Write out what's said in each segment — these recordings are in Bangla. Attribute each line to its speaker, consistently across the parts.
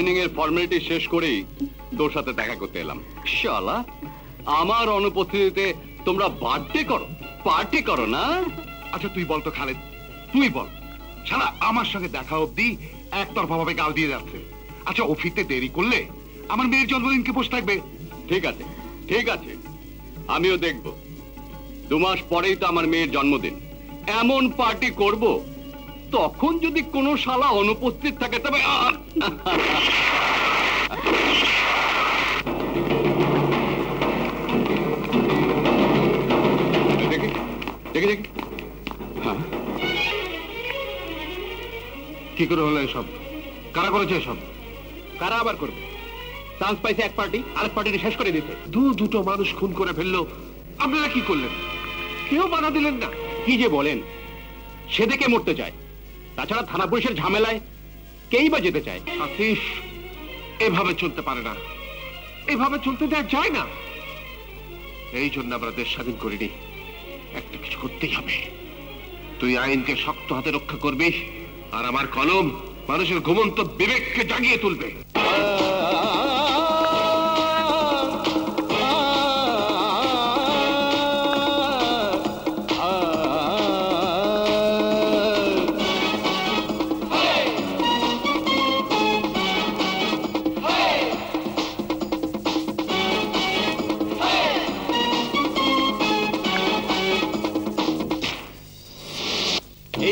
Speaker 1: সাইনিং এর ফর্মালিটি শেষ করেই তোর সাথে দেখা করতে এলাম। শালা, আমার অনুপস্থিতিতে তোমরা পার্টি করো না?
Speaker 2: আচ্ছা তুই বল তো খালেদ, তুই বল, শালা আমার সঙ্গে দেখা অবধি একতরফা ভাবে গাল দিয়ে যাচ্ছে। আচ্ছা ও ফিরতে দেরি করলে আমার মেয়ের জন্মদিন কি বসে থাকবে?
Speaker 1: ঠিক আছে, আমিও দেখব। 2 মাস পরেই তো আমার মেয়ের জন্মদিন, এমন পার্টি করব, তখন যদি কোনো শালা অনুপস্থিত থাকে তবে দেখি হ্যাঁ,
Speaker 2: কি করে হলো এসব? কারা করেছে এসব?
Speaker 1: কারা আবার করবে? চান্স পাইছে এক পার্টি, আরেক পার্টিকে শেষ করে দিতে।
Speaker 2: দুটো মানুষ খুন করে ফেললো, আপনারা কি করলেন? কেউ বাধা দিলেন না?
Speaker 1: কি যে বলেন, সেদিকে মরতে চায়, তাছাড়া থানা পুলিশের ঝামেলায় কেই বা যেতে চায়।
Speaker 2: আতিশ, এভাবে চলতে পারে না, এভাবে চলতে দেওয়া যায় না। এই জন্য আমরা দেশ স্বাধীন করিনি, একটা কিছু করতেই হবে। তুই আইনকে শক্ত হাতে রক্ষা করবি, আর আমার কলম মানুষের ঘুমন্ত বিবেককে জাগিয়ে তুলবে।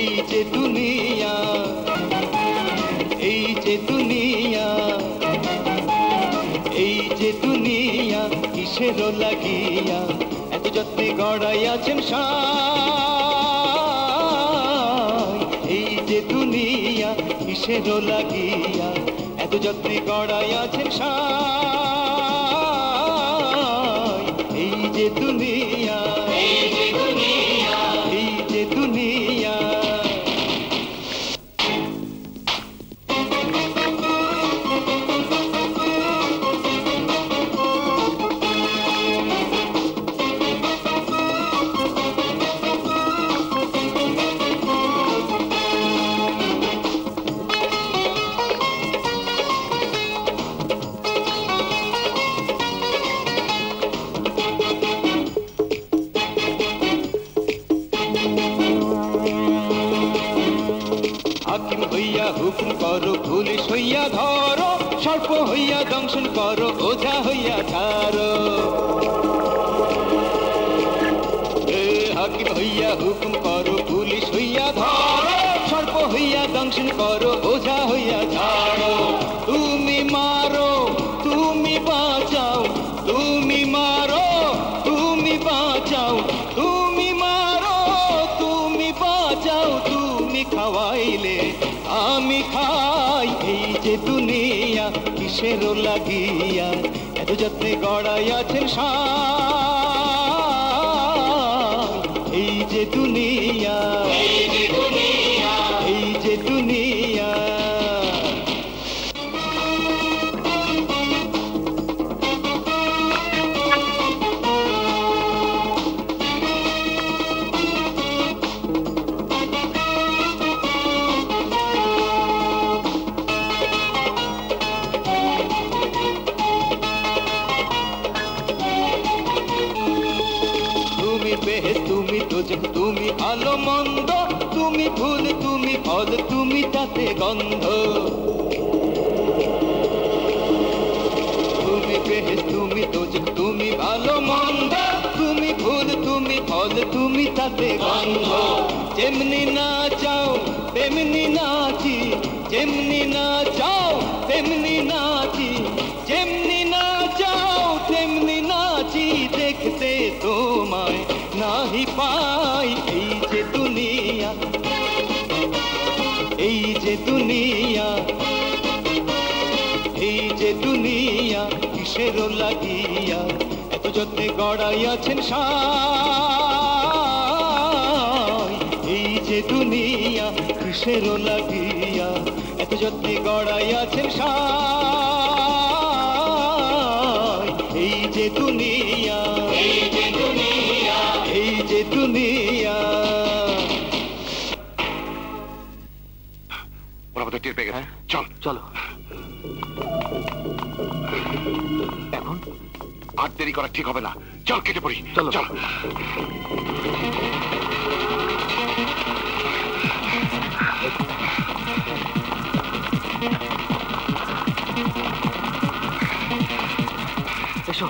Speaker 3: এই যে দুনিয়া, এই যে দুনিয়া, এই যে দুনিয়া কিসের লাগিয়া এত যত্নে গড়াইয়াছেন সাই। এই যে দুনিয়া কিসের লাগিয়া এত যত্নে গড়াইয়াছেন সাই। এই যে দুনিয়া, এই যে দুনিয়া, এই যে দুনিয়া। হাকিম হইয়া হুকুম করো, পুলিশ হইয়া ধরো, সর্প হইয়া দংশন করো, ওঝা হইয়া ছাড়ো। হাকিম হইয়া হুকুম করো, পুলিশ হইয়া ধরো, সর্প হইয়া দংশন করো, ওঝা হইয়া ছাড়ো। তুমি মারো, তুমি বাঁচাও, তুমি মারো, তুমি বাঁচাও, তুমি মারো, তুমি বাঁচাও, তুমি খাওয়াইলে আমি খাই। এই যে দুনিয়া কিসের লাগিয়া এত যত্নে গড়াইয়াছেন সাই। এই যে দুনিয়া, এই যে দুনিয়া, এই যে দুনিয়া। তুমি বেহেশ, তুমি দোজখ, তুমি ভালো মন্দ, তুমি ফুল, তুমি ফল, তুমি তাতে গন্ধ। তুমি বেহেশ, তুমি দোজখ, তুমি ভালো মন্দ, তুমি ফুল, তুমি ফল, তুমি তাতে গন্ধ। যেমনি না চাও তেমনি নাচি, যেমনি না চাও তেমনি নাচি, যেমনি না চাও তেমনি নাচি, দেখতে তোমায় নাহি পাই। এই যে দুনিয়া, এই যে দুনিয়া, এই যে দুনিয়া কিসের লাগিয়া এত যত্নে গড়াইয়াছেন সাই। এই যে দুনিয়া কিসের লাগিয়া এত যত্নে গড়াইয়াছেন সাই। এই যে দুনিয়া, এই যে দুনিয়া, এই যে দুনিয়া।
Speaker 2: ওরা বোধহয় টের পেয়ে গেছে। চল
Speaker 3: চলো।
Speaker 2: দেরি করা ঠিক হবে না। চল কেটে পড়ি, চল চল।
Speaker 4: এসো।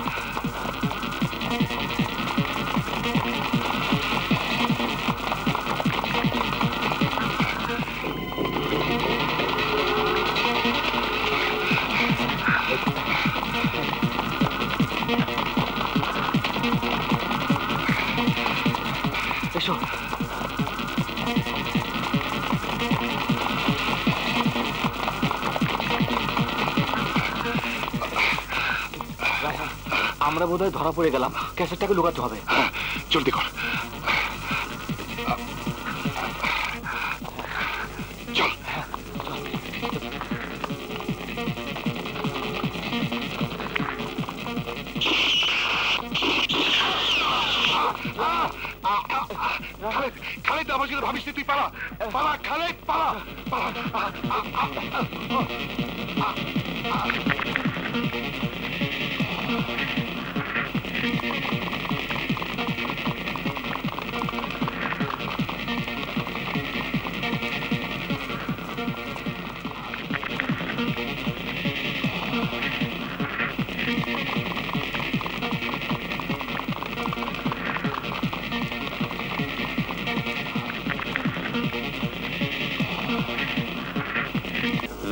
Speaker 4: এসো। আমরা বোধহয় ধরা পড়ে গেলাম, ক্যাসেটটাকে লুকাতে হবে।
Speaker 2: জলদি কর, চল। খালিদ আমার সাথে ভাবিস তুই, পালা পালা খালিদ, পালা পালা।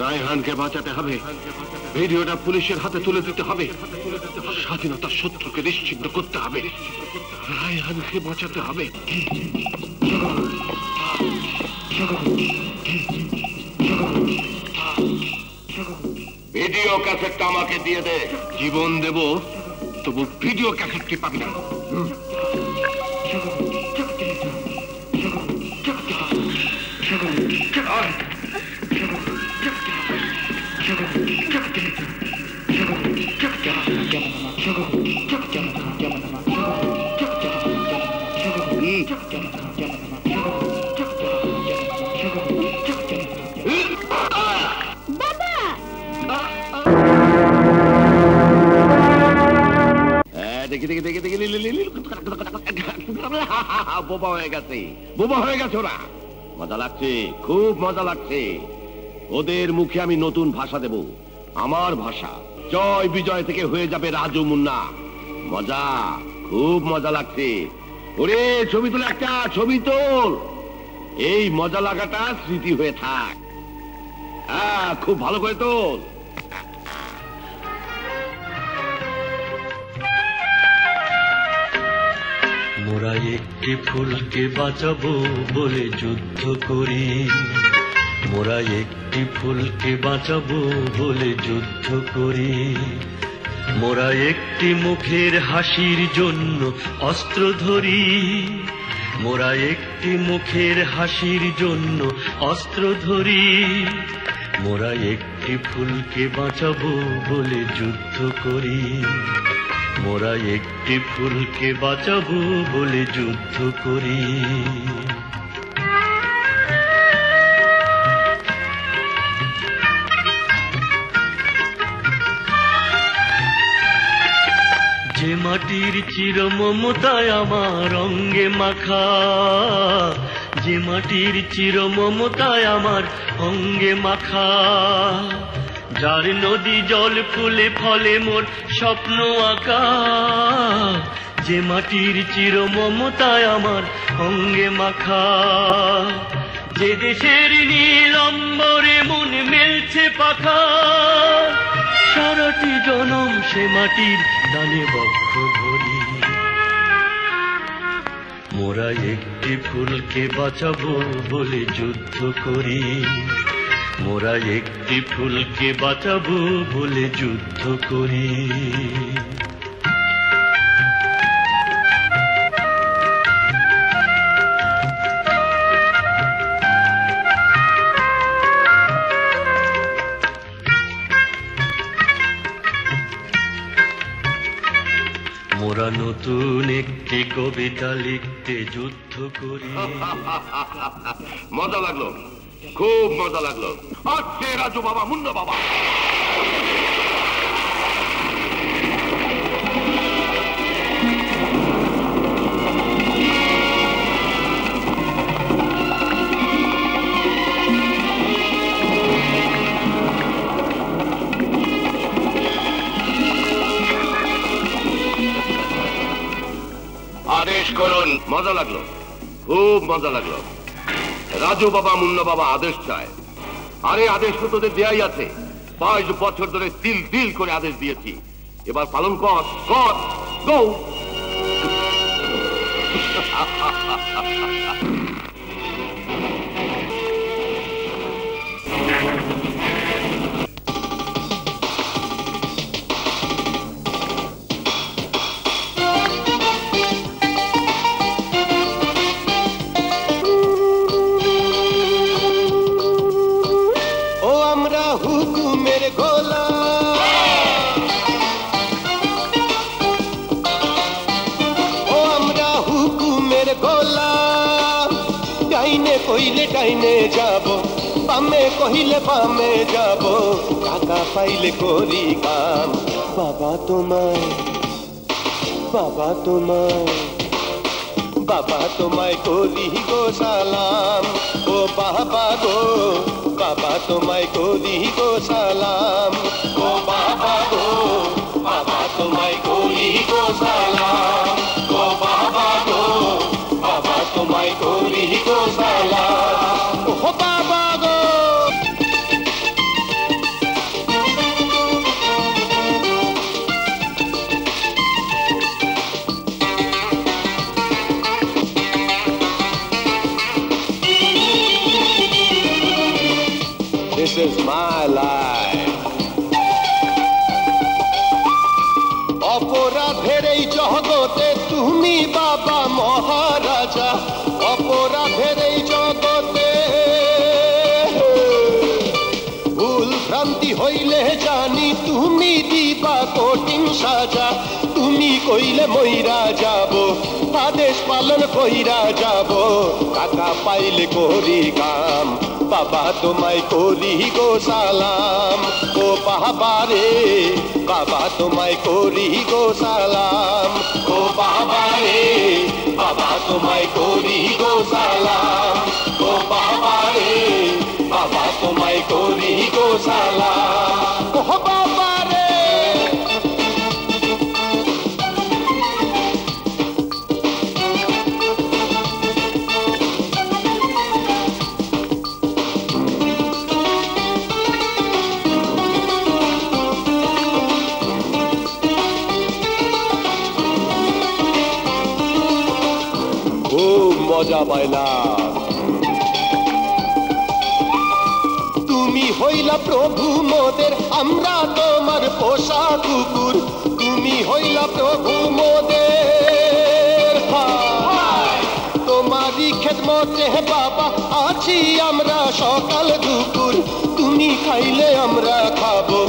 Speaker 2: রায়হানকে বাঁচাতে হবে, ভিডিওটা পুলিশের হাতে তুলে দিতে হবে, স্বাধীনতার শত্রুকে নিশ্চিহ্ন করতে হবে, রায়হানকে বাঁচাতে হবে।
Speaker 1: ভিডিও ক্যাসেটটা আমাকে দিয়ে দে।
Speaker 2: জীবন দেব, তবু ভিডিও ক্যাসেটটি পাবি না।
Speaker 1: দেখি দেখি দেখি দেখি বোবা হয়ে গেছে, বোবা হয়ে গেছে ওরা। মজা লাগছে, খুব মজা লাগছে। ওদের মুখে আমি নতুন ভাষা দেব, আমার ভাষা। জয় বিজয় থেকে হয়ে যাবে রাজু মুন্না। মজা, খুব মজা লাগছে। ওরে ছবি তোল, একটা ছবি তোল। এই মজা লাগাটা স্মৃতি হয়ে থাক। হ্যাঁ, খুব ভালো করে তোল।
Speaker 5: মোরা একটি ফুলকে বাঁচাবো বলে যুদ্ধ করি, মোরা একটি ফুলকে বাঁচাবো বলে যুদ্ধ করি। মোরা একটি মুখের হাসির জন্য অস্ত্র ধরি, মোরা একটি মুখের হাসির জন্য অস্ত্র ধরি। মোরা একটি ফুলকে বাঁচাবো বলে যুদ্ধ করি, মোরা একটি ফুলকে বাঁচাবো বলে যুদ্ধ করি। যে মাটির চির মমতায় আমার অঙ্গে মাখা, যে মাটির চির মমতায় আমার অঙ্গে মাখা। যার নদী জল ফুলে ফলে মোর স্বপ্ন আঁকা, যে মাটির চির মমতায় আমার অঙ্গে মাখা। যে দেশের নীল অম্বরে মন মেলছে পাখা, সারাটি জনম সে মাটির দানে বক্ষ ভরি। মোরা একটি ফুলকে বাঁচাবো বলে যুদ্ধ করি, মোরা একটি ফুলকে বাঁচাবো বলে যুদ্ধ করি। মোরা নতুন একটি কবিতা লিখতে যুদ্ধ করি।
Speaker 1: মজা লাগলো, খুব মজা লাগলো। আচ্ছা রাজু বাবা, মুন্না বাবা। আদেশ করুন। মজা লাগলো, খুব মজা লাগলো। রাজু বাবা মুন্না বাবা আদেশ চায়। আরে আদেশ তো তোদের দেয়াই আছে, 22 বছর ধরে দিল দিল করে আদেশ দিয়েছি, এবার পালন কর, কর, গো।
Speaker 3: হুকুমের গোলাম, ও আমরা হুকুমের গোলাম। ডাইনে কইলে ডাইনে যাব, বামে কহিলে বামে যাব, টাকা পাইলে করি কাম। বাবা তোমায়, বাবা তোমায়, বাবা তোমায় করি গো সালাম। ও বাবা গো, বাবা তোমায় করি গো সালাম। ও বাবা গো, বাবা তোমায় করি গো সালাম। ও বাবা গো, বাবা তোমায় করি গো সালাম। ও বাবা গো। This is my life. অপরাধের এই জগতে তুমি বাবা মহারাজা, অপরাধের এই জগতে ভুল ভ্রান্তি হইলে জানি তুমি দিবা কঠিন সাজা। তুমি কইলে মইরা যাব, আদেশ পালন কইরা যাব, টাকা পাইলে করি কাম। বাবা তোমায় করি গো সালাম। ও বাবা রে, বাবা তোমায় করি গো সালাম। ও বাবা রে, বাবা তোমায় করি গো সালাম। ও বাবা রে, বাবা তোমায় করি গো সালাম। ও বাবা রে। মজা পাইলাম। তুমি হইলা প্রভু মোদের, আমরা তোমার পোষা কুকুর। তুমি হইলা প্রভু মোদের, তোমারই খেদমতে বাবা আছি আমরা সকাল দুপুর। তুমি খাইলে আমরা খাবো,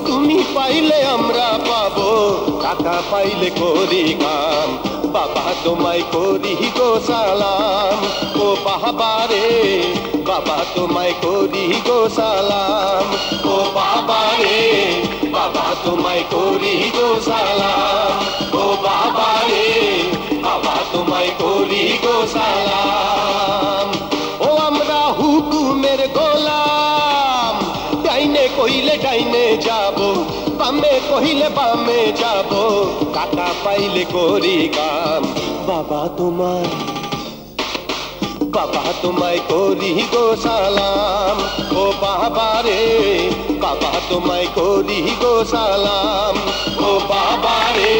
Speaker 3: তুমি পাইলে আমরা পাবো, টাকা পাইলে করি কাম। বাবা তোমায় করি গো সালাম। ও বাবা রে, বাবা তোমায় করি গো সালাম। ও বাবা রে, বাবা তোমায় করি গো সালাম। ও বাবা রে, বাবা তোমায় করি গো সালাম। ও আমরা হুকুমের গোলাম, ডাইনে কইলে ডাইনে যাব, বামে কহিলে বামে যাব, টাকা পাইলে করি কাম। বাবা তোমায়, বাবা তোমায় করি গো সালাম। ও বাবা রে, বাবা তোমায় করি গো সালাম। ও বাবা রে,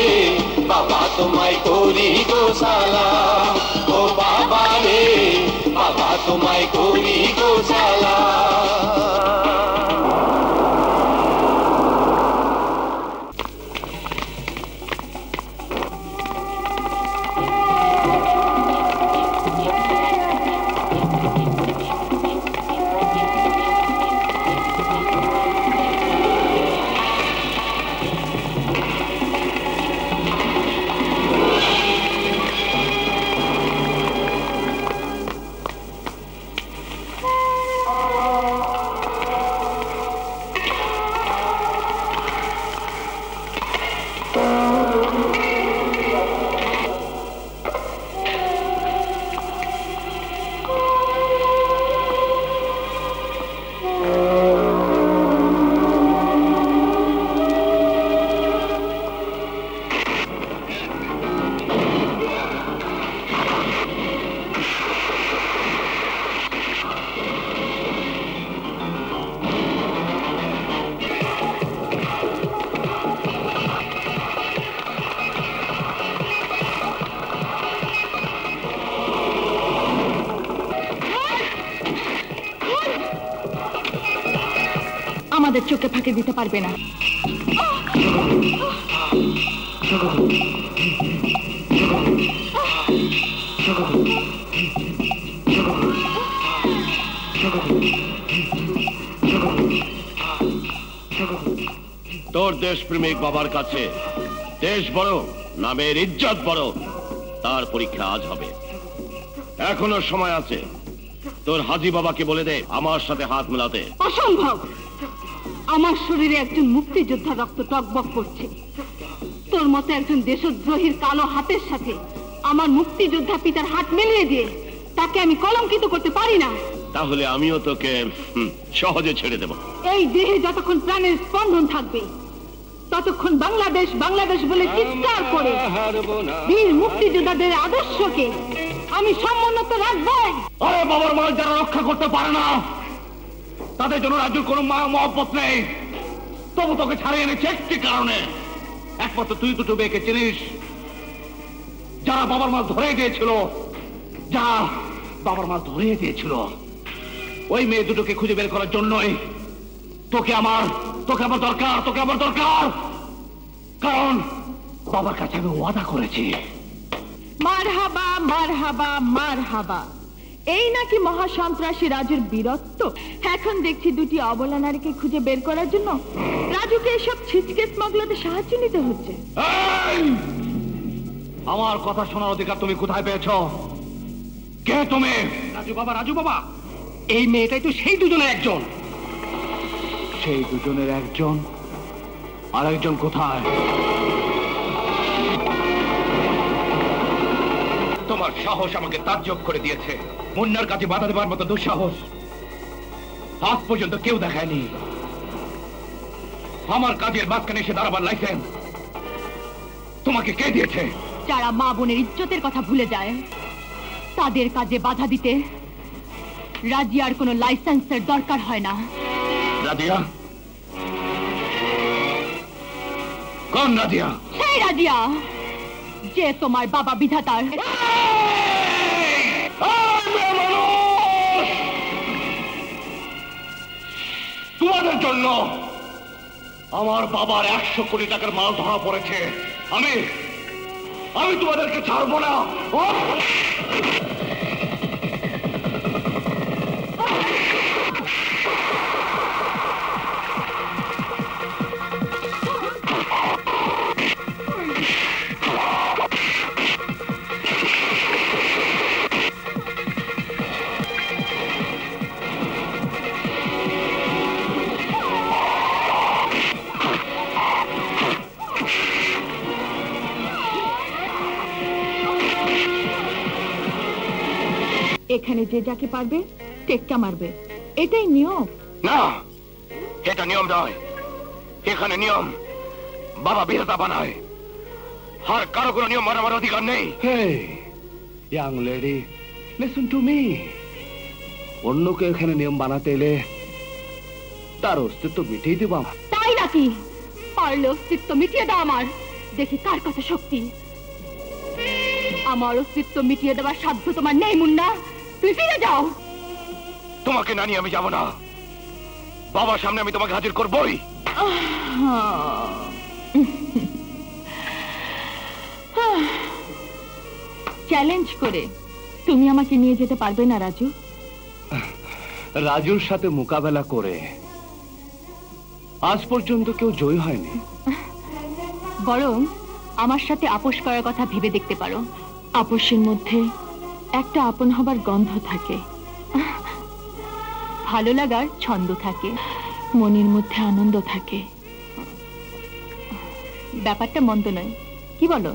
Speaker 3: বাবা তোমায় করি গো সালাম। ও বাবা রে, বাবা তোমায় করি গো সালাম।
Speaker 6: আমাদের চোখে ফাঁকি দিতে পারবে না।
Speaker 1: তোর দেশপ্রেমিক বাবার কাছে দেশ বড়, নামের ইজ্জত বড়, তার পরীক্ষা আজ হবে। এখনো সময় আছে। তোর হাজি বাবাকে বলে দে আমার সাথে হাত মেলাতে।
Speaker 6: অসম্ভব। আমার শরীরে একজন মুক্তিযোদ্ধার রক্ত টকবক করছে। তোর মতো একজন দেশদ্রোহীর কালো হাতের সাথে আমার মুক্তিযোদ্ধা পিতার হাত মিলিয়ে দিয়ে তাকে আমি কলঙ্কিত করতে পারি না।
Speaker 1: তাহলে আমিও তোকে সহজে ছেড়ে দেব।
Speaker 6: এই দেহে যতক্ষণ প্রাণের স্পন্দন থাকবে ততক্ষণ বাংলাদেশ বাংলাদেশ বলে চিৎকার করে বীর মুক্তিযোদ্ধাদের আদর্শকে আমি সমুন্নত রাখবো।
Speaker 1: আরে বাবার মাল যারা রক্ষা করতে পারে না তাদের জন্য রাজুর কোনো মা মহব্বত নেই। তবু তোকে ছাড়িয়ে এনেছে একটি কারণে। একমাত্র তুই দুটো মেয়েকে চিনিস যারা বাবার মাল ধরে দিয়েছিল, যারা বাবার মাল ধরিয়ে দিয়েছিল। ওই মেয়ে দুটোকে খুঁজে বের করার জন্যই তোকে আমার দরকার, তোকে আমার দরকার। কারণ বাবার কাছে আমি ওয়াদা করেছি।
Speaker 6: মারহাবা মারহাবা মারহাবা। এই নাকি মহাসন্ত্রাসী রাজুর বীরত্ব। এখন দেখছি দুটি অবলা নারীকে খুঁজে বের করার জন্য রাজুকে এসব ছিচকে স্মাগলারদের সাহায্য নিতে হচ্ছে।
Speaker 1: আমার কথা শোনার অধিকার তুমি কোথায় পেয়েছ? কে তুমি? রাজু বাবা, এই মেয়েটাই তো সেই দুজনের একজন। সেই দুজনের একজন? আর একজন কোথায়? তোমার সাহস আমাকে তাজ্জব করে দিয়েছে। মুন্নার কাছে বাধা দেবার মতো দুঃসাহস আজ পর্যন্ত কেউ দেখায়নি। আমার কাজের মাঝখানে এসে দাঁড়াবার লাইসেন্স তোমাকে কে দিয়েছে?
Speaker 6: যারা মা বোনের ইজ্জতের কথা ভুলে যায় তাদের কাজে বাধা দিতে রাজিয়ার কোনো লাইসেন্সের দরকার হয় না।
Speaker 1: রাজিয়া? কোন রাজিয়া?
Speaker 6: সেই রাজিয়া যে তোমার বাবা বিধাতার।
Speaker 1: তোমাদের জন্য আমার বাবার 100 কোটি টাকার মাল ধরা পড়েছে। আমি তোমাদেরকে ছাড়বো না।
Speaker 6: এখানে যে যাকে পারবে টেক্কা মারবে, এটাই নিয়ম।
Speaker 1: না, এটা নিয়ম নয়। এখানে নিয়ম বাবা বিধাতা বানায়। আর কারো কোনো নিয়ম মানাবার অধিকার নেই।
Speaker 7: Hey, young lady, listen to me. অন্যকে এখানে নিয়ম বানাতে এলে তার অস্তিত্ব মিটিয়ে দেব।
Speaker 6: তাই নাকি? পারলে অস্তিত্ব মিটিয়ে দাও আমার, দেখি কার কত শক্তি। আমার অস্তিত্ব মিটিয়ে দেওয়ার সাধ্য তোমার নেই মুন্না। তুই ফিরে যাও।
Speaker 1: তোমাকে না নিয়ে আমি যাব না। বাবার সামনে আমি তোমাকে হাজির করবই।
Speaker 6: চ্যালেঞ্জ করে তুমি আমাকে নিয়ে যেতে পারবে না রাজু?
Speaker 7: রাজুর সাথে মোকাবেলা করে আজ পর্যন্ত কেউ জয়ী হয়নি।
Speaker 6: বরং আমার সাথে আপোষ করার কথা ভেবে দেখতে পারো। আপোষের মধ্যে একটা আপন হবার গন্ধ থাকে, ভালো লাগার ছন্দ থাকে, মনের মধ্যে আনন্দ থাকে। ব্যাপারটা মন্দ নয়, কি বলো?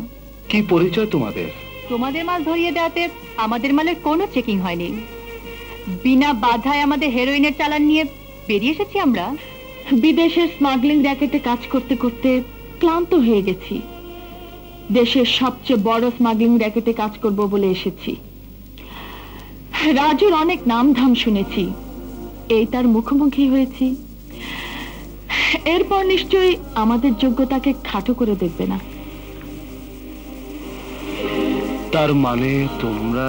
Speaker 7: কি পরিচয় তোমাদের?
Speaker 6: তোমাদের মাল ধরিয়ে দেওয়াতে আমাদের মালের কোনো চেকিং হয়নি। বিনা বাধায় আমাদের হেরোইনের চালান নিয়ে বেরিয়ে এসেছি আমরা। বিদেশের স্মাগলিং র্যাকেটে কাজ করতে করতে ক্লান্ত হয়ে গেছি। দেশের সবচেয়ে বড় স্মাগলিং র্যাকেটে কাজ করব বলে এসেছি। রাজুর অনেক নামধাম শুনেছি, এই তার মুখোমুখি হয়েছি। এরপর নিশ্চয়ই আমাদের যোগ্যতাকে খাটো করে দেখবে না।
Speaker 7: তার মানে তোমরা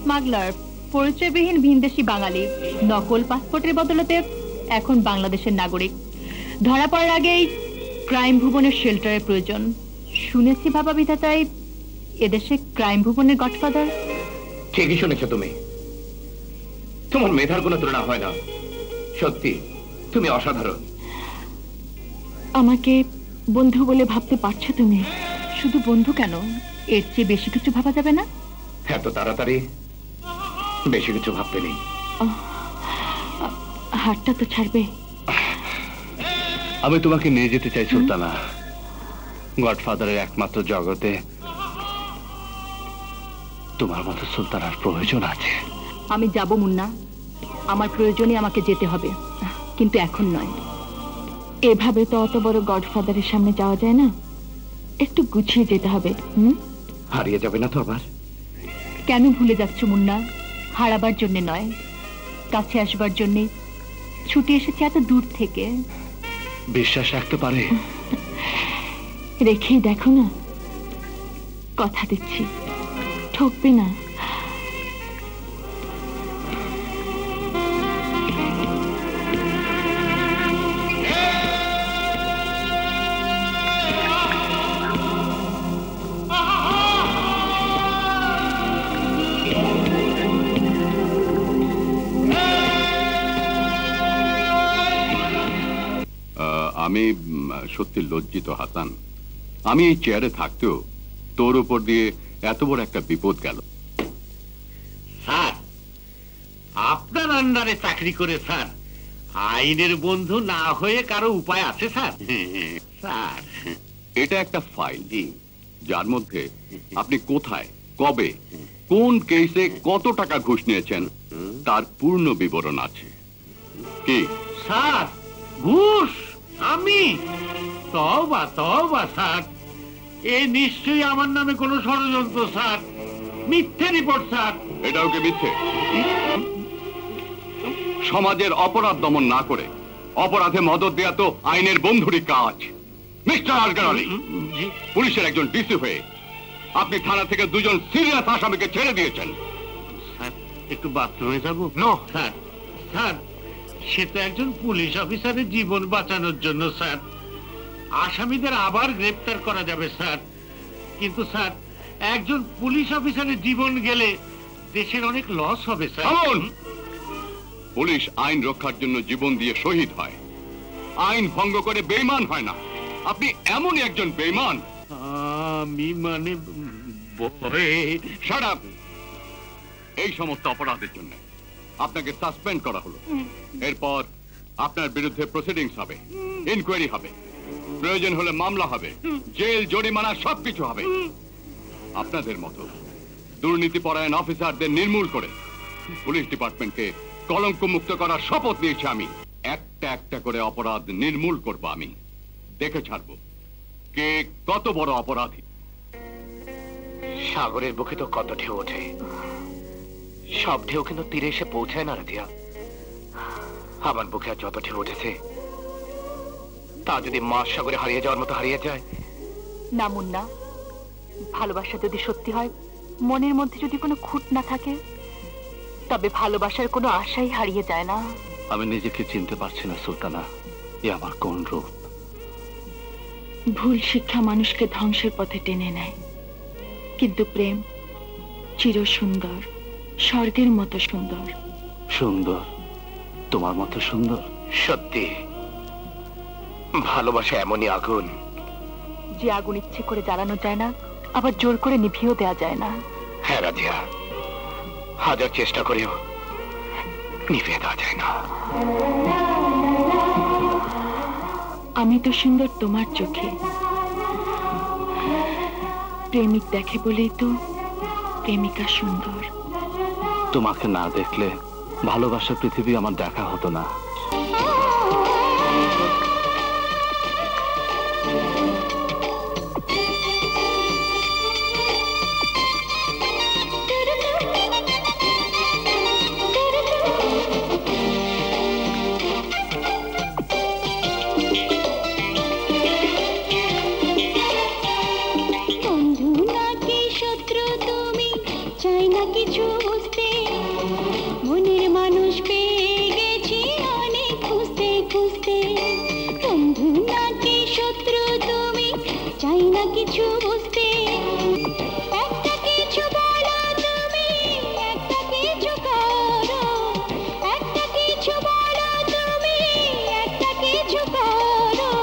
Speaker 6: স্মাগলার, পরিচয়বিহীন ভিনদেশি বাঙালি। নকল পাসপোর্টের বদলতে এখন বাংলাদেশের নাগরিক। ধরা পড়ার আগেই ক্রাইম ভুবনের শেল্টারের প্রয়োজন। শুনেছি বাবা বিধাতাই এদেশে ক্রাইম ভুবনের গডফাদার।
Speaker 7: ঠিকই শুনেছ তুমি, তোমার মেধার কোনো তুলনা হয় না। সত্যি তুমি অসাধারণ।
Speaker 6: আমাকে বন্ধু বলে ভাবতে পারছো তুমি? শুধু বন্ধু কেন, এর চেয়ে বেশি কিছু ভাবা যাবে না?
Speaker 7: এত তাড়াতাড়ি বেশি কিছু ভাবতে নেই।
Speaker 6: হাতটা তো ছাড়বে।
Speaker 7: আমি তোমাকে নিয়ে যেতে চাই সুলতানা। গডফাদারের একমাত্র জগতে তোমার মতো সুলতানার প্রয়োজন আছে।
Speaker 6: আমি যাব মুন্না, আমার প্রয়োজনে আমাকে যেতে হবে, কিন্তু এখন নয়। এভাবে তো অত বড় গডফাদারের সামনে যাওয়া যায় না, একটু গুছিয়ে যেতে হবে।
Speaker 7: হারিয়ে যাবে না তো আবার?
Speaker 6: কেন ভুলে যাচ্ছ মুন্না? হারাবার জন্য নয়, কাছে আসবার জন্যে ছুটে এসেছে এত দূর থেকে।
Speaker 7: বিশ্বাস রাখতে পারে?
Speaker 6: রেখেই দেখো না, কথা দিচ্ছি ঠকবে না।
Speaker 1: আমি সত্যি লজ্জিত হাসান। আমি এই চেয়ারে থাকতেও তোর উপর দিয়ে এত বড় একটা বিপদ গেল।
Speaker 8: স্যার, আপনার আন্ডারে চাকরি করে স্যার আইনের বন্ধু না হয়ে কারো উপায় আছে স্যার? স্যার,
Speaker 1: এটা একটা ফাইল যার মধ্যে আপনি কোথায়, কবে, কোন কেসে কত টাকা ঘুষ নিয়েছেন তার পূর্ণ বিবরণ আছে। কি
Speaker 8: স্যার, ঘুষ? আমি? তওবা তওবা স্যার, এ নিশ্চয়ই আমার নামে কোনো ষড়যন্ত্র স্যার। মিথ্যে রিপোর্ট স্যার।
Speaker 1: এটাও কি মিথ্যে? সমাজের অপরাধ দমন না করে অপরাধে মদত দেয়া তো আইনের বন্ধুরই কাজ। মিস্টার আসগর আলী, পুলিশের একজন ডিসি হয়ে আপনি থানা থেকে দুজন সিরিয়াস আসামিকে ছেড়ে দিয়েছেন।
Speaker 8: স্যার, একটু বাথরুমে যাবো? No sir. স্যার, সে তো একজন পুলিশ অফিসারের জীবন বাঁচানোর জন্য স্যার। আসামিদের আবার গ্রেফতার করা যাবে স্যার, কিন্তু স্যার একজন পুলিশ অফিসারের জীবন গেলে দেশের অনেক লস হবে স্যার।
Speaker 1: পুলিশ আইন রক্ষার জন্য জীবন দিয়ে শহীদ হয়, আইন ভঙ্গ করে বেঈমান হয় না। আপনি এমনই একজন বেঈমান।
Speaker 8: আমি মানে
Speaker 1: শাট আপ! এই সমস্ত অপরাধের জন্য আপনাকে সাসপেন্ড করা হলো। এরপর আপনার বিরুদ্ধে প্রসিডিংস হবে, ইনকোয়ারি হবে, প্রয়োজন হলে মামলা হবে, জেল, জরিমানা সবকিছু হবে। আপনাদের মতো দুর্নীতিপরায়ণ অফিসারদের নির্মূল করে পুলিশ ডিপার্টমেন্টকে কলঙ্ক মুক্ত করার শপথ নিয়েছি আমি। একটা একটা করে অপরাধ নির্মূল করব আমি, দেখে ছাড়বো কে কত বড় অপরাধী।
Speaker 7: সাগরের বুকে তো কত ঢেউ ওঠে, সব ঢেউ কিন্তু তীরে এসে পৌঁছায় না রাধিয়া। আমার বুকে আর যত ঢেউ উঠেছে তা যদি মাছ সাগরে হারিয়ে যাওয়ার মতো হারিয়ে যায়।
Speaker 6: না মুন্না, ভালোবাসা যদি সত্যি হয়, মনের মধ্যে যদি কোনো খুঁত না থাকে, তবে ভালোবাসার কোনো আশাই হারিয়ে যায় না।
Speaker 7: আমি নিজেকে চিনতে পারছি না সুলতানা, এ আমার কোন রূপ।
Speaker 6: ভুল শিক্ষা মানুষকে ধ্বংসের পথে টেনে নেয়, কিন্তু প্রেম চির সুন্দর, স্বর্গের মতো সুন্দর।
Speaker 7: সুন্দর? তোমার মতো সুন্দর? সত্যি ভালোবাসা এমনই আগুন,
Speaker 6: যে আগুন ইচ্ছে করে জ্বালানো যায় না, আবার জোর করে নিভিয়েও দেওয়া যায় না।
Speaker 7: হ্যাঁ রাধিয়া, হাজার চেষ্টা করেও নিভিয়ে দেওয়া যায় না।
Speaker 6: আমি তো সুন্দর তোমার চোখে, প্রেমিক দেখে বলেই তো প্রেমিকা সুন্দর।
Speaker 7: তোমাকে না দেখলে ভালোবাসার পৃথিবী আমার দেখা হতো না।
Speaker 9: বন্ধু নাকি শত্রু তুমি চাই না কিছু বুঝতে, মনের মানুষ পেয়ে গেছি অনেক খুঁজতে। কিছু বুঝতে একটা কিছু বলো তুমি একটা কিছু করো একটা কিছু বলো তুমি একটা কিছু করো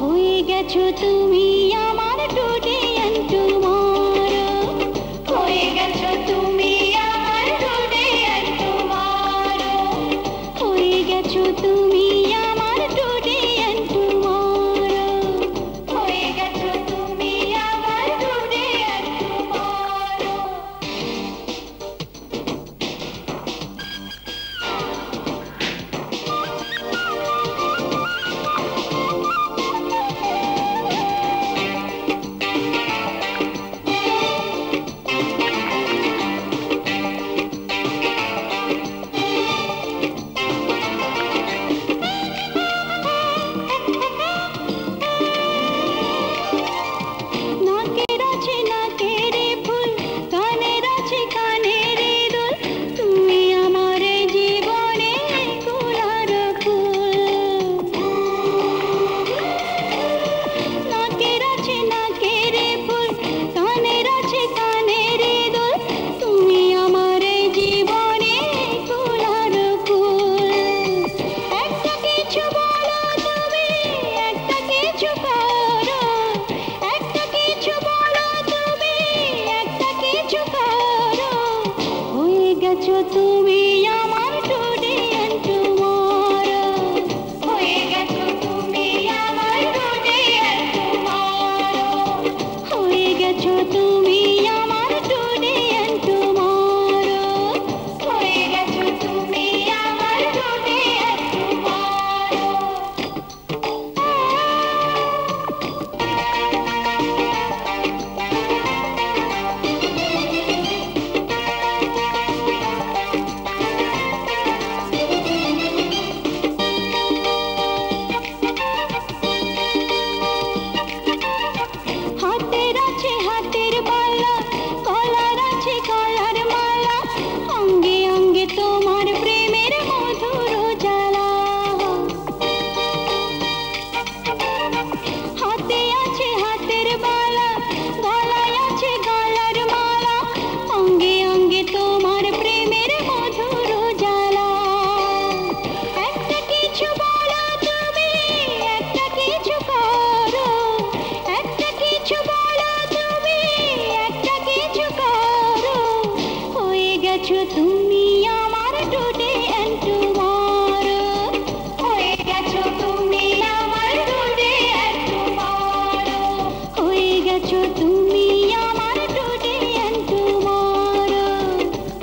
Speaker 9: হয়ে গেছো তুমি আমার টুডে এন্ড টুমরো হয়ে গেছো তুমি আমার টুডে এন্ড টুমরো হয়ে গেছো তুমি আমার টুডে এন্ড টুমরো হয়ে গেছো তুমি আমার টুডে এন্ড টুমরো নাকের আছে নাকের ফুল কানের আছে কানের দুল তুমি আমার জীবনে কুলার ফুল নাকের আছে নাকের ফুল কানের আছে কানের দুল তুমি আমার জীবনে কুলার ফুল একটা কিছু বলো তুমি একটা কিছু করো একটা কিছু বলো তুমি একটা কিছু করো হয়ে গেছো তুমি আমার টুডে এন্ড টুমরো হয়ে গেছো তুমি আমার টুডে এন্ড টুমরো হয়ে গেছো তুমি আমার টুডে এন্ড টুমরো হয়ে গেছো তুমি আমার টুডে এন্ড টুমরো হাতের আছে হাতের বালা গলার আছে গলার মালা অঙ্গে অঙ্গে তোমার প্রেমের মধুর জ্বালা হাতে আছে হাতের বালা গলায় আছে গলার মালা অঙ্গে অঙ্গে তোমার প্রেমের মধুর জ্বালা একটা কিছু বলো তুমি একটা কিছু করো একটা কিছু বলো তুমি একটা কিছু করো হয়ে গেছো তুমি আমার টুডে এন্ড টুমরো হয়ে গেছো তুমি আমার টুডে এন্ড টুমরো হয়ে গেছো তুমি আমার টুডে এন্ড টুমরো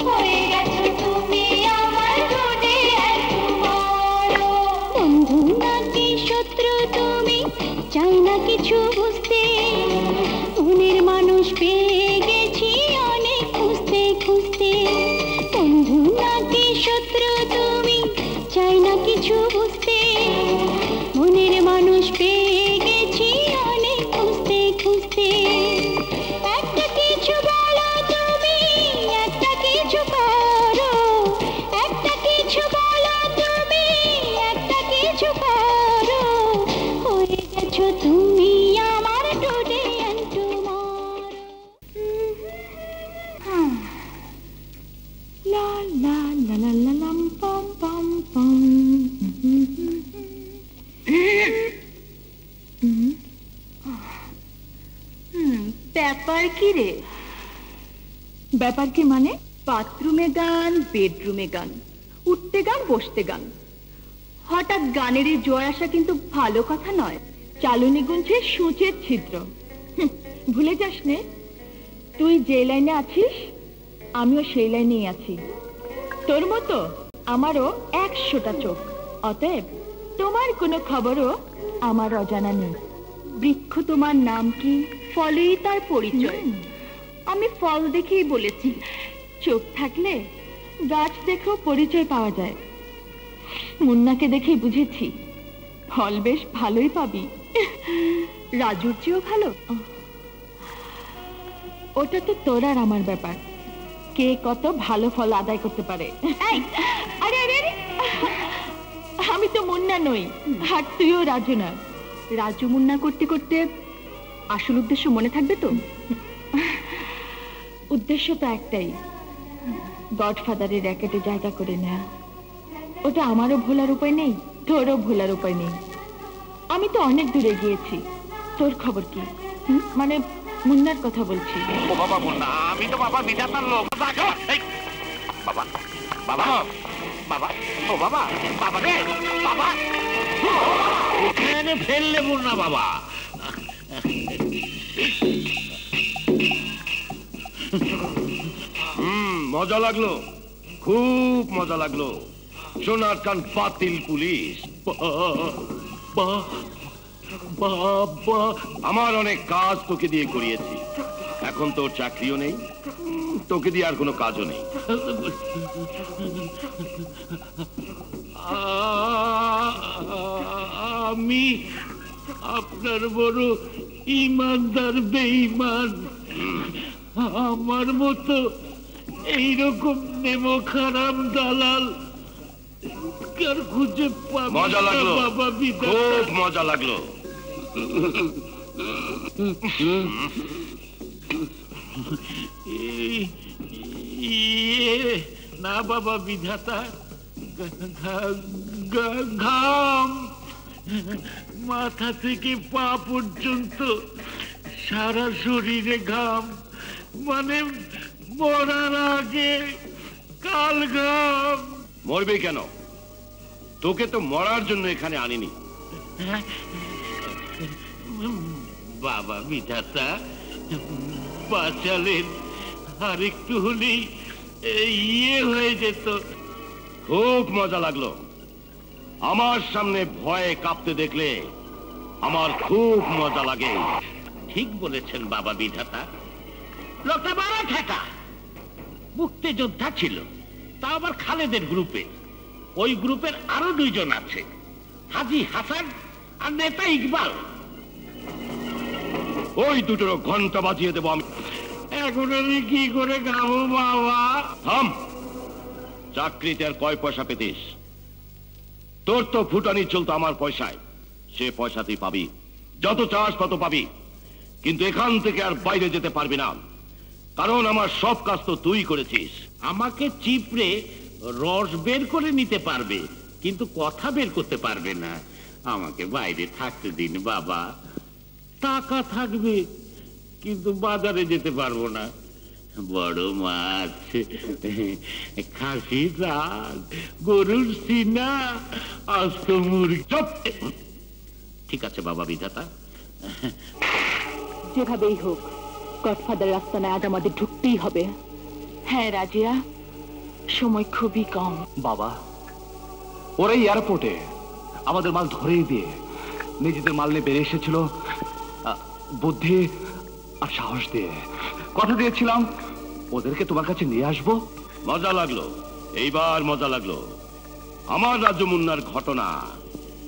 Speaker 9: হয়ে গেছো তুমি আমার টুডে এন্ড টুমরো বন্ধু নাকি শত্রু তুমি চাই না কিছু বুঝতে মনের মানুষ পেয়ে গেছি অনেক খুঁজতে খুঁজতে বন্ধু নাকি শত্রু তুমি চাই না কিছু বুঝতে মনের মানুষ পেয়ে গেছি অনেক খুঁজতে খুঁজতে একটা কিছু বলো তুমি একটা কিছু করো একটা কিছু বলো তুমি একটা কিছু করো হয়ে গেছো তুমি আমার টুডে এন্ড টুমরো
Speaker 6: লা লা লা লা লা লাম পম পম পম ব্যাপার কি রে ব্যাপার কি মানে বাথরুমে গান বেডরুমে গান উঠতে গান বসতে গান হঠাৎ গানের এই জোয়ার আসা কিন্তু ভালো কথা নয় চালুনি গুনছে সূচের ছিদ্র ভুলে যাস নে তুই যে লাইনে আছিস আমিও সেই লাইনেই আছি তোর মতো আমারও 100টা চোখ অতএব তোমার কোনো খবরও আমার অজানা নেই বৃক্ষ তোমার নাম কি ফলেই তার পরিচয় আমি ফল দেখেই বলেছি চোখ থাকলে গাছ দেখেও পরিচয় পাওয়া যায় মুন্নাকে দেখেই বুঝেছি ফল বেশ ভালোই পাবি রাজুর চেয়েও ভালো ওটা তো তোর আর আমার ব্যাপার কে কত ভালো ফল আদায় করতে পারে আরে আরে আরে আমি তো মুন্না নই আর তুইও রাজু না রাজু মুন্না করতে করতে আসল উদ্দেশ্য মনে থাকবে তো? উদ্দেশ্য তো একটাই, গডফাদারের র্যাকেটে জায়গা করে নেয়া। ওটা আমারও ভোলার উপায় নেই, তোরও ভোলার উপায় নেই। আমি তো অনেক দূরে গিয়েছি, তোর খবর কি? মানে মুন্নার কথা বলছি।
Speaker 7: ও বাবা মুন্না, আমি তো বাবা বিধাতার লোক। বাবা বাবা বাবা, ও বাবা, বাবা রে বাবা,
Speaker 8: ওখানে ফেললে মুন্না বাবা।
Speaker 1: মজা লাগলো, খুব মজা লাগলো। সোনার কান বাতিল পুলিশ।
Speaker 8: বাবা,
Speaker 1: আমার অনেক কাজ তোকে দিয়ে করিয়েছি, এখন তোর চাকরিও নেই, তোকে দিয়ে আর কোনো কাজও নেই।
Speaker 8: আমি আপনার বড় ইমানদার বেঈমান। আমার মতো এইরকম নেমো খারাপ দালাল কার খুঁজে পাবো?
Speaker 1: মজা লাগলো,
Speaker 8: বাবা বিধাতা।
Speaker 1: খুব মজা লাগলো।
Speaker 8: না বাবা বিধাতা, ঘাম মাথা থেকে পা পর্যন্ত সারা শরীরে ঘাম, মানে মরার আগে কাল ঘাম।
Speaker 1: মরবে কেন? তোকে তো মরার জন্য এখানে আনিনি।
Speaker 8: বাবা বিধাতা বাঁচালেন, আর একটু হলেই ইয়ে হয়ে যেত।
Speaker 1: খুব মজা লাগলো। আমার সামনে ভয়ে কাঁপতে দেখলে আমার খুব মজা লাগে।
Speaker 8: ঠিক বলেছেন বাবা বিধাতা। লোকটা বড় ঠেকা, মুক্তিযোদ্ধা ছিল, তা আবার খালেদের গ্রুপে। ওই গ্রুপের আরো 2 জন আছে, হাজি হাসান আর নেতা ইকবাল।
Speaker 1: ওই দুটোর ঘন্টা বাজিয়ে দেবো আমি।
Speaker 8: এখন আমি কি করে খাবো বাবা?
Speaker 1: থাম, চাকরিতে আর কয় পয়সা পেতিস? তোর তো ফুটানি চলতো আমার পয়সায়, সে পয়সাতেই পাবি, যত চাস তত পাবি। কিন্তু এখান থেকে আর বাইরে যেতে পারবি না, কারণ আমার সব কাজ তো তুই করেছিস।
Speaker 8: আমাকে চিপড়ে রস বের করে নিতে পারবে, কিন্তু কথা বের করতে পারবে না। আমাকে বাইরে থাকতে দিন বাবা। টাকা থাকবে, কিন্তু বাজারে যেতে পারবো না। বড় মাছ, খাসি দাঁত, গরুর সিনা, আস্ত মুরগি। ঠিক আছে বাবা বিধাতা।
Speaker 6: যেভাবেই হোক গডফাদার রাস্তায় আজ আমাদের ঢুকতেই হবে। হ্যাঁ রাজিয়া, সময় খুবই কম।
Speaker 4: বাবা, ওরা এয়ারপোর্টে আমাদের মাল ধরেই দিয়ে নিজেদের মাল নিয়ে বেরিয়ে এসেছিল বুদ্ধি আর সাহস দিয়ে। কথা দিয়েছিলাম ওদেরকে তোমার কাছে নিয়ে আসবো।
Speaker 1: মজা লাগলো, এইবার মজা লাগলো। আমার রাজু মুন্নার ঘটনা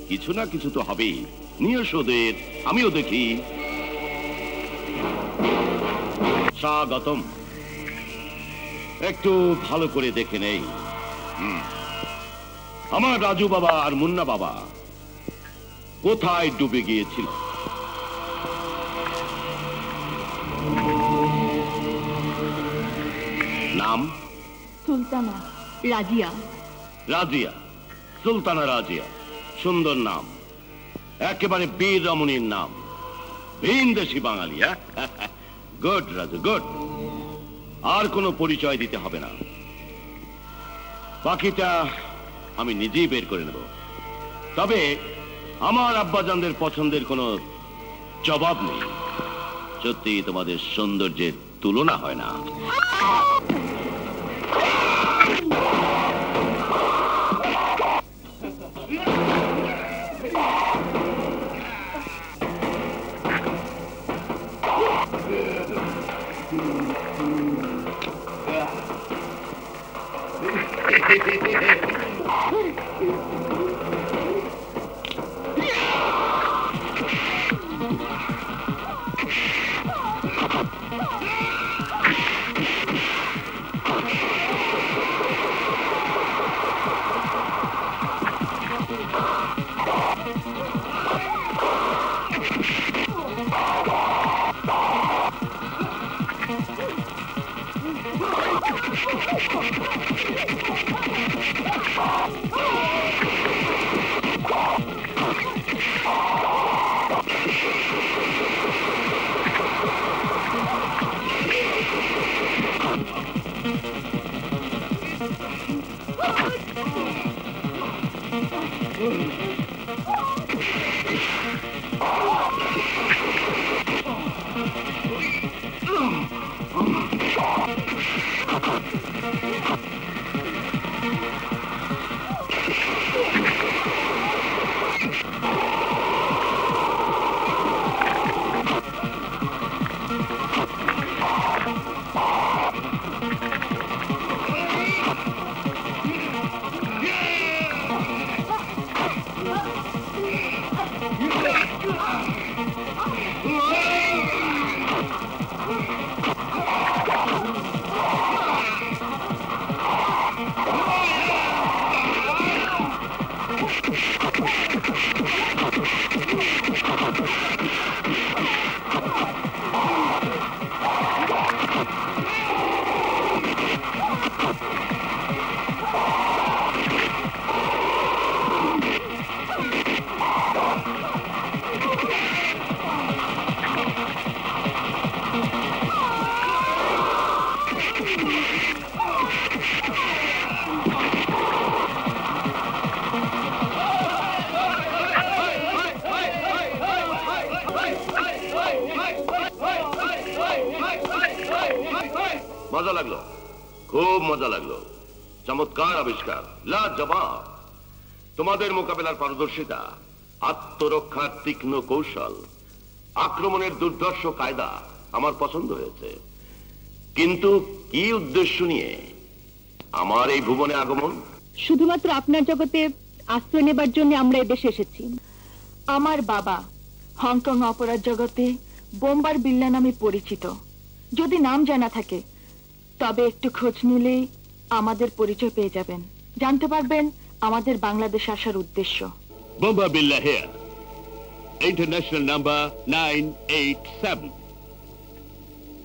Speaker 1: কিছু না কিছু তো হবেই। নিয়ে ওদের, আমিও দেখি। স্বাগতম। একটু ভালো করে দেখে নেই। আমার রাজু বাবা আর মুন্না বাবা কোথায় ডুবে গিয়েছিল। নাম?
Speaker 6: সুলতানা রাজিয়া।
Speaker 1: রাজিয়া, সুলতানা রাজিয়া, সুন্দর নাম, একেবারে বীর রমণীর নাম। ভিনদেশি বাঙালি। Good Raju, good. আর কোনো পরিচয় দিতে হবে না, বাকিটা আমি নিজেই বের করে নেব। তবে আমার আব্বাজানদের পছন্দের কোনো জবাব নেই। সত্যি তোমাদের সৌন্দর্যের তুলনা হয় না। মজা লাগলো, খুব মজা লাগলো। চমৎকার আবিষ্কার, লাজবাব। তোমাদের মোকাবেলার পারদর্শিতা, আত্মরক্ষার তীক্ষ্ণ কৌশল, আক্রমণের দুর্ধর্ষ কায়দা আমার পছন্দ হয়েছে। কিন্তু কি উদ্দেশ্য নিয়ে আমার এই ভুবনে আগমন?
Speaker 6: শুধুমাত্র আপনার জগতে আশ্রয় নেবার জন্য আমরা এদেশে এসেছি। আমার বাবা হংকং অপরাধ জগতে বোম্বার বিল্লা নামে পরিচিত। যদি নাম জানা থাকে তবে একটু খোঁজ নিলেই আমাদের পরিচয় পেয়ে যাবেন, জানতে পারবেন আমাদের বাংলাদেশ আসার উদ্দেশ্য।
Speaker 1: বোম্বার বিল্লা হেয়ার, ইন্টারন্যাশনাল নাম্বার 987।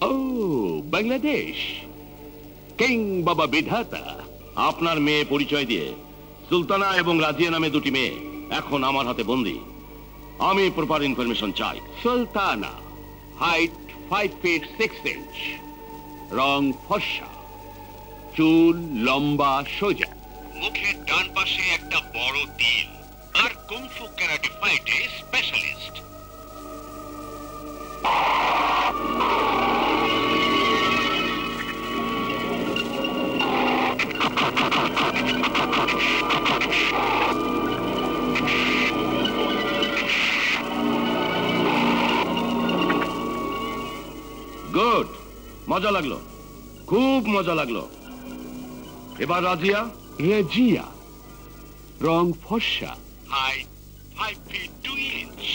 Speaker 1: ও বাংলাদেশ, কিং বাবা বিধাতা। আপনার মেয়ে পরিচয় দিয়ে সুলতানা এবং রাজিয়া নামে দুটি মেয়ে এখন আমার হাতে বন্দী। আমি প্রপার ইনফরমেশন চাই। সুলতানা হাইট 5 feet 6 inch, রং ফর্সা, চুল লম্বা সোজা, মুখের ডান পাশে একটা বড় তিল, আর কুংফু ক্যারাটে ফাইটে স্পেশালিস্ট। গুড, মজা লাগলো, খুব মজা লাগলো। এবার রাজিয়া।
Speaker 4: রাজিয়া, রং ফর্সা,
Speaker 1: হাইট 5 feet 2 inch।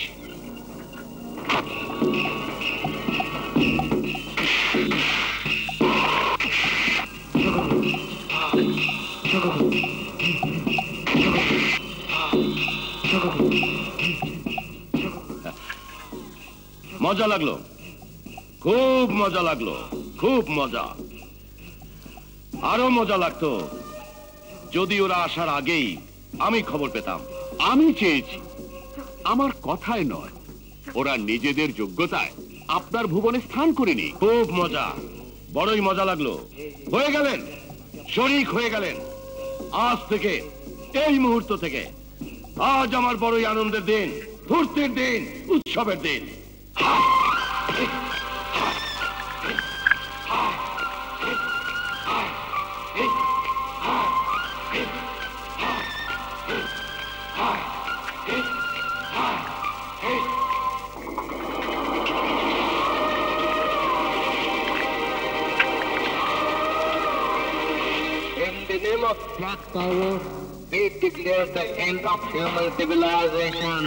Speaker 1: মজা লাগলো, খুব মজা লাগলো, খুব মজা। আরো মজা লাগতো যদি ওরা আসার আগেই আমি খবর পেতাম।
Speaker 4: আমি চেয়েছি, আমার কথায় নয়, ওরা নিজেদের যোগ্যতায় আপনার ভুবনে স্থান করেনি।
Speaker 1: খুব মজা, বড়ই মজা লাগলো। হয়ে গেলেন, শরীক হয়ে গেলেন। আজ থেকে, এই মুহূর্ত থেকে আজ আমার বড়ই আনন্দের দিন, ফুর্তির দিন, উৎসবের দিন।
Speaker 3: In the name of Black Power, we declare the end of human civilization.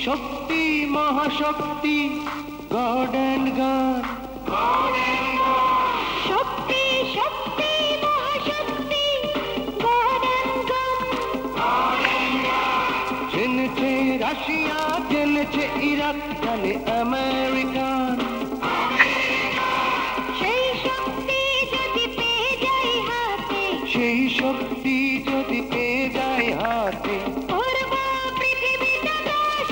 Speaker 3: Shakti Mahashakti god and গান
Speaker 9: শক্তি শক্তি মহাশক্তি গড অ্যান্ড গান
Speaker 3: জেনেছে রাশিয়া জেনেছে ইরাক জানে আমেরিকান
Speaker 9: সেই শক্তি যদি পেয়ে যাই হাতে
Speaker 3: সেই শক্তি যদি পেয়ে যায় হাতে
Speaker 9: করব পৃথিবীটা নাশ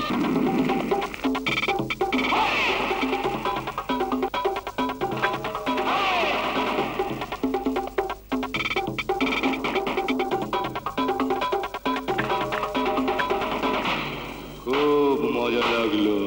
Speaker 3: খুব মজা লাগলো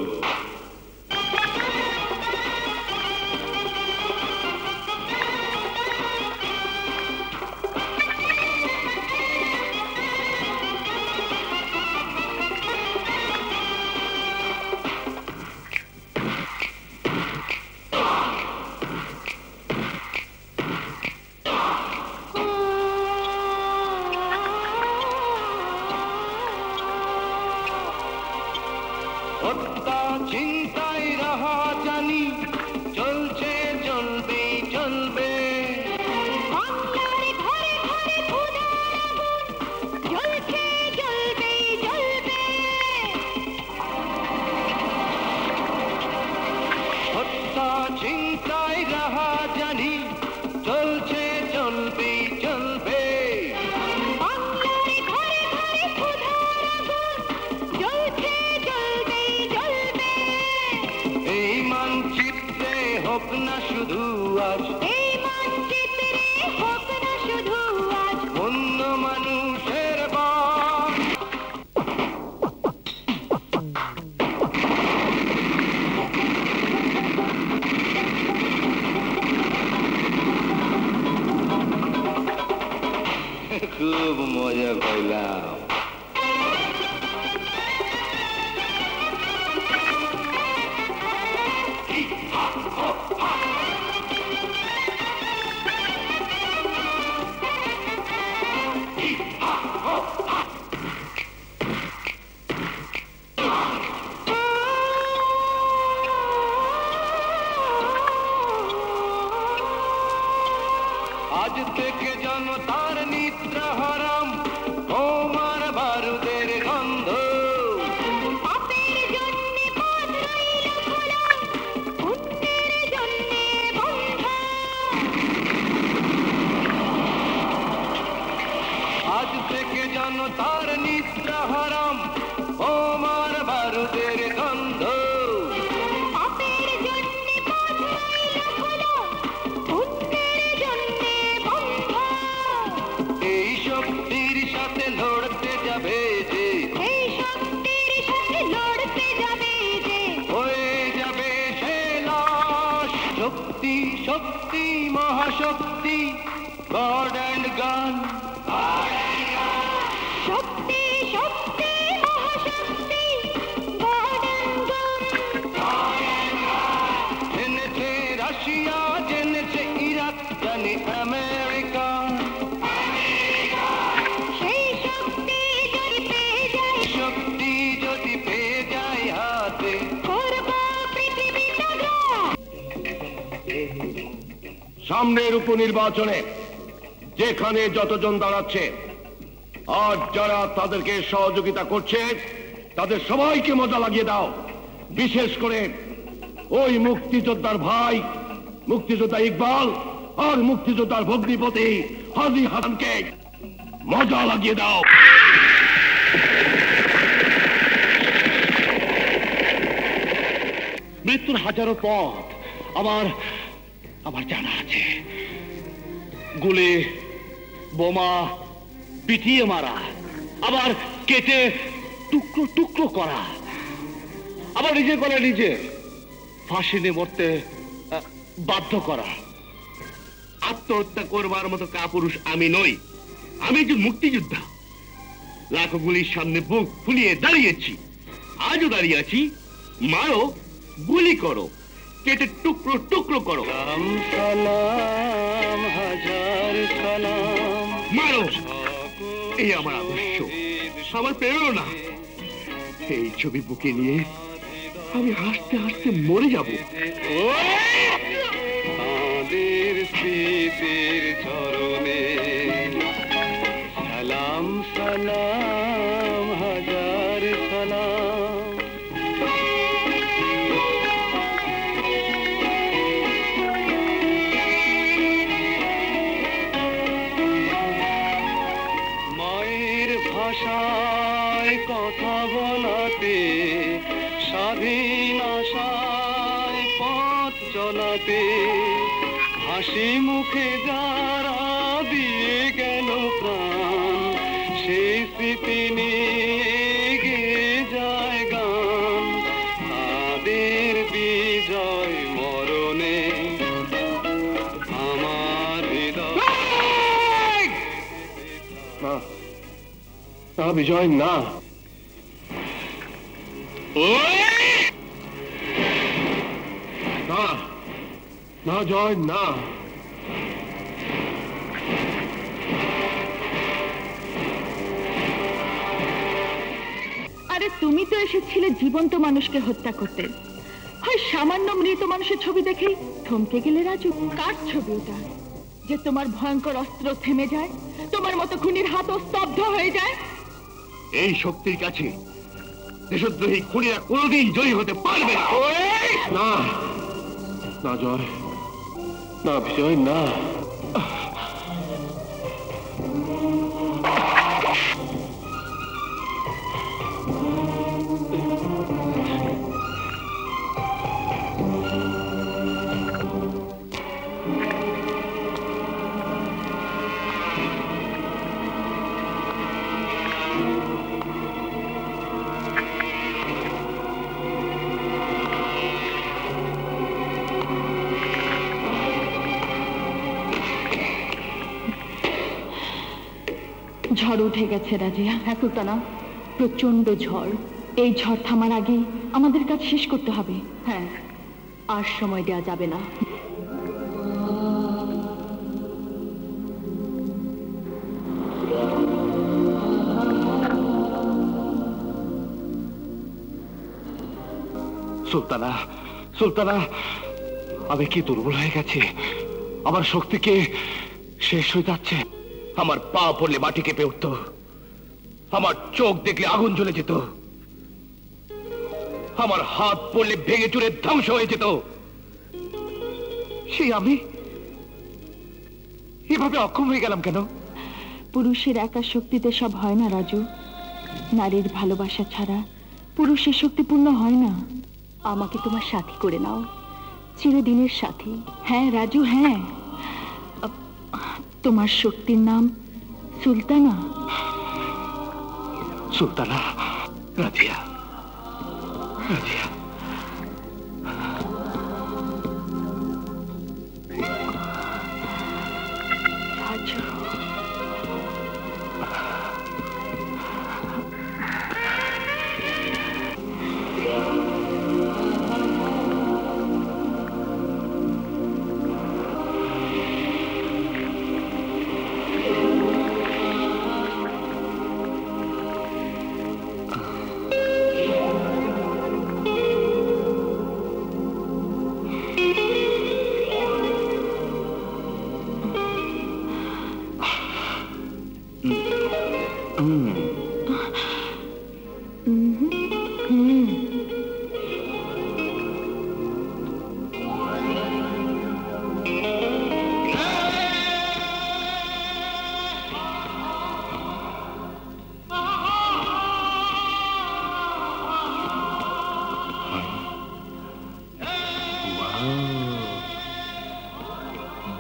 Speaker 3: হত্যা চিন্তায় রাহা জানি চলছে চলবে চলবে
Speaker 9: বাংলার ঘরে ঘরে ক্ষুধার আগুন জ্বলছে জ্বলবে জ্বলবে
Speaker 3: হত্যা চিন্তায় রাহা জানি চলছে চলবে চলবে
Speaker 9: বাংলার ঘরে ঘরে ক্ষুধার আগুন জ্বলছে জ্বলবে জ্বলবে
Speaker 3: এই মানচিত্রে হোক না শুধু আজ
Speaker 9: এই মানচিত্রে হোক না শুধু আজ
Speaker 3: অন্য মানুষের বাস খুব মজা পাইলাম আজ থেকে জনতার নিদ্রা হারাম তোমার বারুদের গন্ধ
Speaker 9: পাপের জন্যে পথ রইল খোলা পুণ্যের জন্যে বন্ধ
Speaker 3: আজ থেকে জনতার নিদ্রা হারাম তোমার বারুদের গন্ধ
Speaker 9: পাপের জন্যে পথ রইল খোলা পুণ্যের জন্যে বন্ধ
Speaker 3: এই শক্তির সাথে লড়তে যাবে যে
Speaker 9: এই শক্তির সাথে লড়তে যাবে যে
Speaker 3: হয়ে যাবে সে লাশ শক্তি শক্তি মহাশক্তি গড অ্যান্ড গান
Speaker 9: শক্তি শক্তি মহাশক্তি গড অ্যান্ড গান
Speaker 3: জেনেছে রাশিয়া জেনেছে ইরাক জানে আমেরিকা
Speaker 9: সেই শক্তি যদি পেয়ে যাই
Speaker 3: শক্তি যদি পেয়ে যায় হাতে
Speaker 9: করব পৃথিবীটা গ্রাস
Speaker 1: সামনের উপনির্বাচনে যেখানে যতজন দাঁড়াচ্ছে আর যারা তাদেরকে সহযোগিতা করছে তাদের সবাইকে মজা লাগিয়ে দাও, বিশেষ করে ওই মুক্তিযোদ্ধার ভাই মুক্তিযোদ্ধা ইকবাল আর মুক্তিযোদ্ধার ভগ্নিপতি হাজী হাসানকে মজা লাগিয়ে দাও।
Speaker 4: মৃত্যুর হাজারো পথ আমার আমার জানা আছে। গুলি বোমা পিটিয়ে মারা, আবার কেটে টুকরো টুকরো করা, আবার নিজে করে নিজে ফাঁসি নিয়ে মরতে বাধ্য করা। আত্মহত্যা করবার মতো কাপুরুষ আমি নই, আমি একজন মুক্তিযোদ্ধা। লাখো গুলির সামনে বুক ফুলিয়ে দাঁড়িয়েছি, আজও দাঁড়িয়ে আছি। মারো, গুলি করো, কেটে টুকরো টুকরো করো,
Speaker 3: সালাম হাজার সালাম
Speaker 4: মারো। এই আমার আদর্শ, আমার প্রেরণা। এই ছবি বুকে নিয়ে আমি হাসতে হাসতে মরে যাব।
Speaker 3: আমাদের স্মৃতির চরণে সালাম সালাম হাজার সালাম। মায়ের ভাষায় কথা বলাতে, স্বাধীন আশায় পথ চলাতে, হাসি মুখে যারা দিয়ে গেল প্রাণ, সেই স্মৃতি নিয়ে গেয়ে যায় গান। তাদের বিজয় মরণে আমার হৃদয়।
Speaker 2: না বিজয়, না। না না জয়, না।
Speaker 6: আরে তুমি তো এসেছিলে জীবন্ত মানুষকে হত্যা করতে, হয় সামান্য মৃত মানুষের ছবি দেখেই থমকে গেলে রাজু? কার ছবি ওটা যে তোমার ভয়ঙ্কর অস্ত্র থেমে যায়, তোমার মতো খুনির হাতও স্তব্ধ হয়ে যায়?
Speaker 4: এই শক্তির কাছে দেশদ্রোহী খুনিরা কোনোদিন জয়ী হতে পারবে না।
Speaker 2: না না জয়, না বিজয়, না।
Speaker 6: ঝড় উঠে গেছে রাজিয়া। হ্যাঁ সুলতানা, প্রচন্ড ঝড়। এই ঝড় থামার আগে আমাদের কাজ শেষ করতে হবে। হ্যাঁ, আর সময় দেওয়া যাবে না।
Speaker 4: সুলতানা, সুলতানা, আমি কি দুর্বল হয়ে গেছি? আমার শক্তিকে শেষ হয়ে যাচ্ছে। আমার পা পড়লে মাটি কেঁপে উঠত, আমার চোখ দেখলে আগুন জ্বলে যেত, আমার হাত পড়লে ভেঙে চুরে ধ্বংস হয়ে যেত। সেই আমি এভাবে অক্ষম হয়ে গেলাম কেন?
Speaker 6: পুরুষের একা শক্তিতে সব হয় না রাজু। নারীর ভালোবাসা ছাড়া পুরুষের শক্তি পূর্ণ হয় না। আমাকে তোমার সাথী করে নাও, চিরদিনের সাথী। হ্যাঁ রাজু, হ্যাঁ। তোমার শক্তির নাম সুলতানা।
Speaker 4: সুলতানা, রাজিয়া, রাজিয়া।
Speaker 6: রাজু,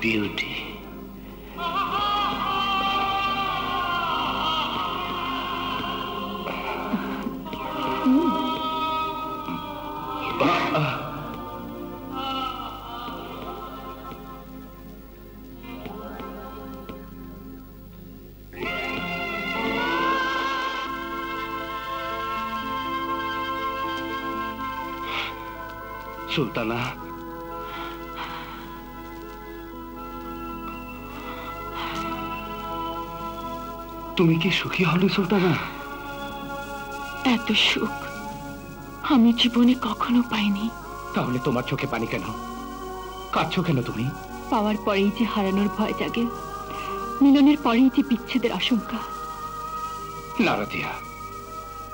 Speaker 7: beauty.
Speaker 4: সুলতানা, তুমি কি সুখী হলে সুলতানা?
Speaker 6: এত সুখ আমি জীবনে কখনো পাইনি।
Speaker 4: তাহলে তোমার চোখে পানি কেন? কাঁদছো কেন তুমি?
Speaker 6: পাওয়ার পরেই যে হারানোর ভয় জাগে, মিলনের পরেই যে বিচ্ছেদের আশঙ্কা।
Speaker 4: না রাজিয়া,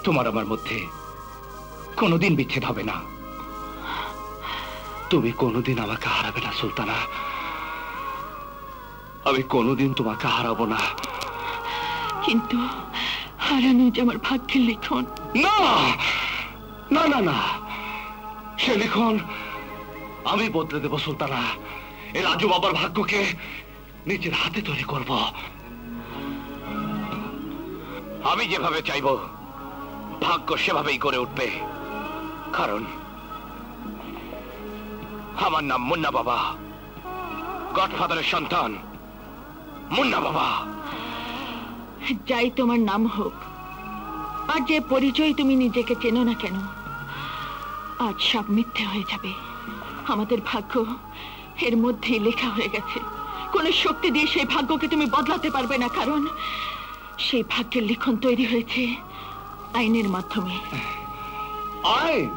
Speaker 4: তোমার আমার মধ্যে কোনোদিন বিচ্ছেদ হবে না। তুমি কোনোদিন আমাকে হারাবে না সুলতানা, আমি কোনোদিন তোমাকে হারাবো না।
Speaker 6: কিন্তু হারানো যে আমার ভাগ্যের লিখন।
Speaker 4: না না না না, সে লিখন আমি বদলে দেব সুলতানা। এই রাজু বাবার ভাগ্যকে নিজের হাতে তৈরি করব। আমি যেভাবে চাইব ভাগ্য সেভাবেই করে উঠবে। কারণ আমার নাম মুন্না বাবা, গডফাদারের সন্তান মুন্না বাবা।
Speaker 6: যাই তোমার নাম হোক, আর যে পরিচয় তুমি নিজেকে চেনো না কেন, আজ সব মিথ্যে হয়ে যাবে। আমাদের ভাগ্য এর মধ্যেই লেখা হয়ে গেছে। কোন শক্তি দিয়ে সেই ভাগ্যকে তুমি বদলাতে পারবে না, কারণ সেই ভাগ্যের লিখন তৈরি হয়েছে আইনের মাধ্যমে।
Speaker 4: আইন?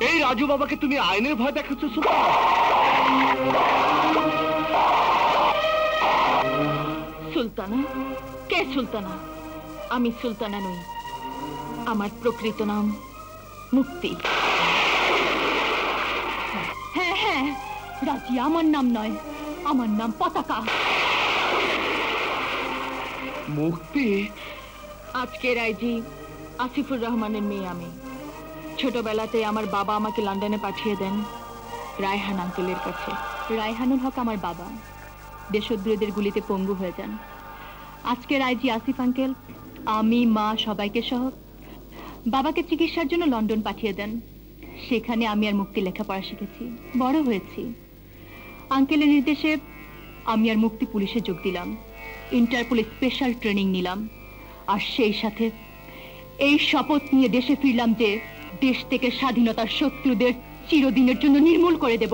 Speaker 4: এই রাজু বাবাকে তুমি আইনের ভয় দেখাচ্ছ?
Speaker 6: সুলতানা? কে সুলতানা? আমি সুলতানা নই, আমার প্রকৃত নাম মুক্তি। হ্যাঁ হ্যাঁ রাজি, আমার নাম নয়, আমার নাম পতাকা।
Speaker 4: মুক্তি?
Speaker 6: আজকের আইজি আসিফুর রহমানের মেয়ে আমি। ছোটবেলাতে আমার বাবা আমাকে লন্ডনে পাঠিয়ে দেন রায়হান আঙ্কেলের কাছে। রায়হানুল হক আমার বাবা, দেশদ্রোহীদের গুলিতে পঙ্গু হয়ে যান। আজকের আইজি আসিফ আঙ্কেল আমি, মা সবাইকে সহ বাবাকে চিকিৎসার জন্য লন্ডন পাঠিয়ে দেন। সেখানে আমি আর মুক্তি লেখাপড়া শিখেছি, বড় হয়েছি। আঙ্কেলের নির্দেশে আমি আর মুক্তি পুলিশে যোগ দিলাম, ইন্টারপোল স্পেশাল ট্রেনিং নিলাম। আর সেই সাথে এই শপথ নিয়ে দেশে ফিরলাম যে দেশ থেকে স্বাধীনতার শত্রুদের চিরদিনের জন্য নির্মূল করে দেব।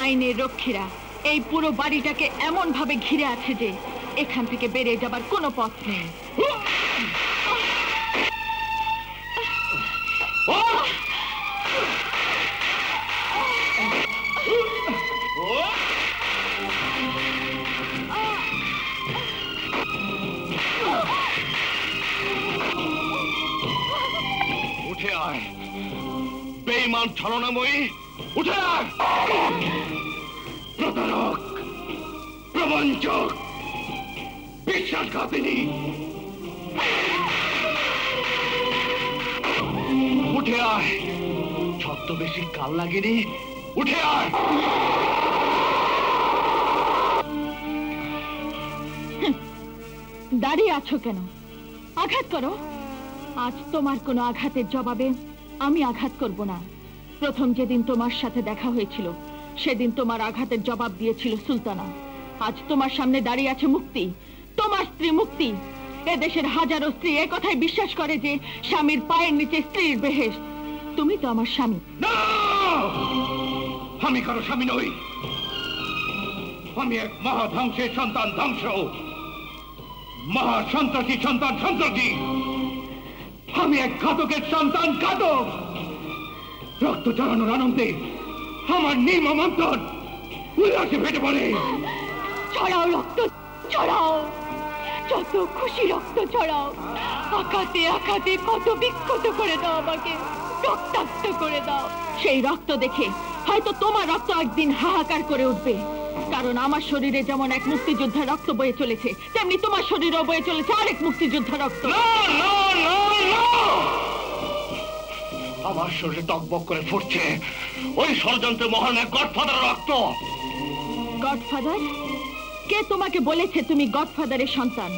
Speaker 6: আইনের রক্ষীরা এই পুরো বাড়িটাকে এমন ভাবে ঘিরে আছে যে এখান থেকে বেরিয়ে যাবার কোনো পথ নেই।
Speaker 4: উঠে আয় বেঈমান ছলনাময়ী, উঠে আয়! প্রতারক, প্রবঞ্চক, বিশ্বাসঘাতিনী, উঠে আয়! ছদ্মবেশী কাল লাগেনি, উঠে আয়!
Speaker 6: দাঁড়িয়ে আছো কেন? আঘাত করো। আজ তোমার কোনো আঘাতের জবাবে আমি আঘাত করব না। প্রথম যেদিন তোমার সাথে দেখা হয়েছিল সেদিন তোমার আঘাতের জবাব দিয়েছিল সুলতানা। আজ তোমার সামনে দাঁড়িয়ে আছে মুক্তি, তোমার স্ত্রী মুক্তি। এদেশের হাজারো স্ত্রী এ কথাই বিশ্বাস করে যে স্বামীর পায়ের নিচে স্ত্রীর বেহেশত। তুমি তো আমার স্বামী।
Speaker 4: না, আমি কারো স্বামী নই। আমি এক মহাধ্বংসের সন্তান, ধ্বংস, মহাসন্ত্রাসী সন্তান, সন্ত্রাসী। আমি এক ঘাতকের সন্তান, ঘাতক। রক্ত চড়ানোর আনন্দে আমার নির্মম অন্তর উল্লাসে ফেটে পড়ে।
Speaker 6: ছড়াও রক্ত, ছড়াও, যত খুশি রক্ত ছড়াও। আঘাতে আঘাতে কত বিক্ষত করে দাও, আমাকে রক্তাক্ত করে দাও। সেই রক্ত দেখে হয়তো তোমার রক্ত একদিন হাহাকার করে উঠবে। কারণ আমার শরীরে যেমন এক মুক্তিযোদ্ধার রক্ত বয়ে চলেছে, তেমনি তোমার শরীরেও বয়ে চলেছে আরেক মুক্তিযোদ্ধার রক্ত।
Speaker 4: আমার শরীরে টকবক করে ফুটছে ওই ষড়যন্ত্র মহান এক গডফাদারের রক্ত।
Speaker 6: গডফাদার? কে তোমাকে বলেছে তুমি গডফাদারের সন্তান?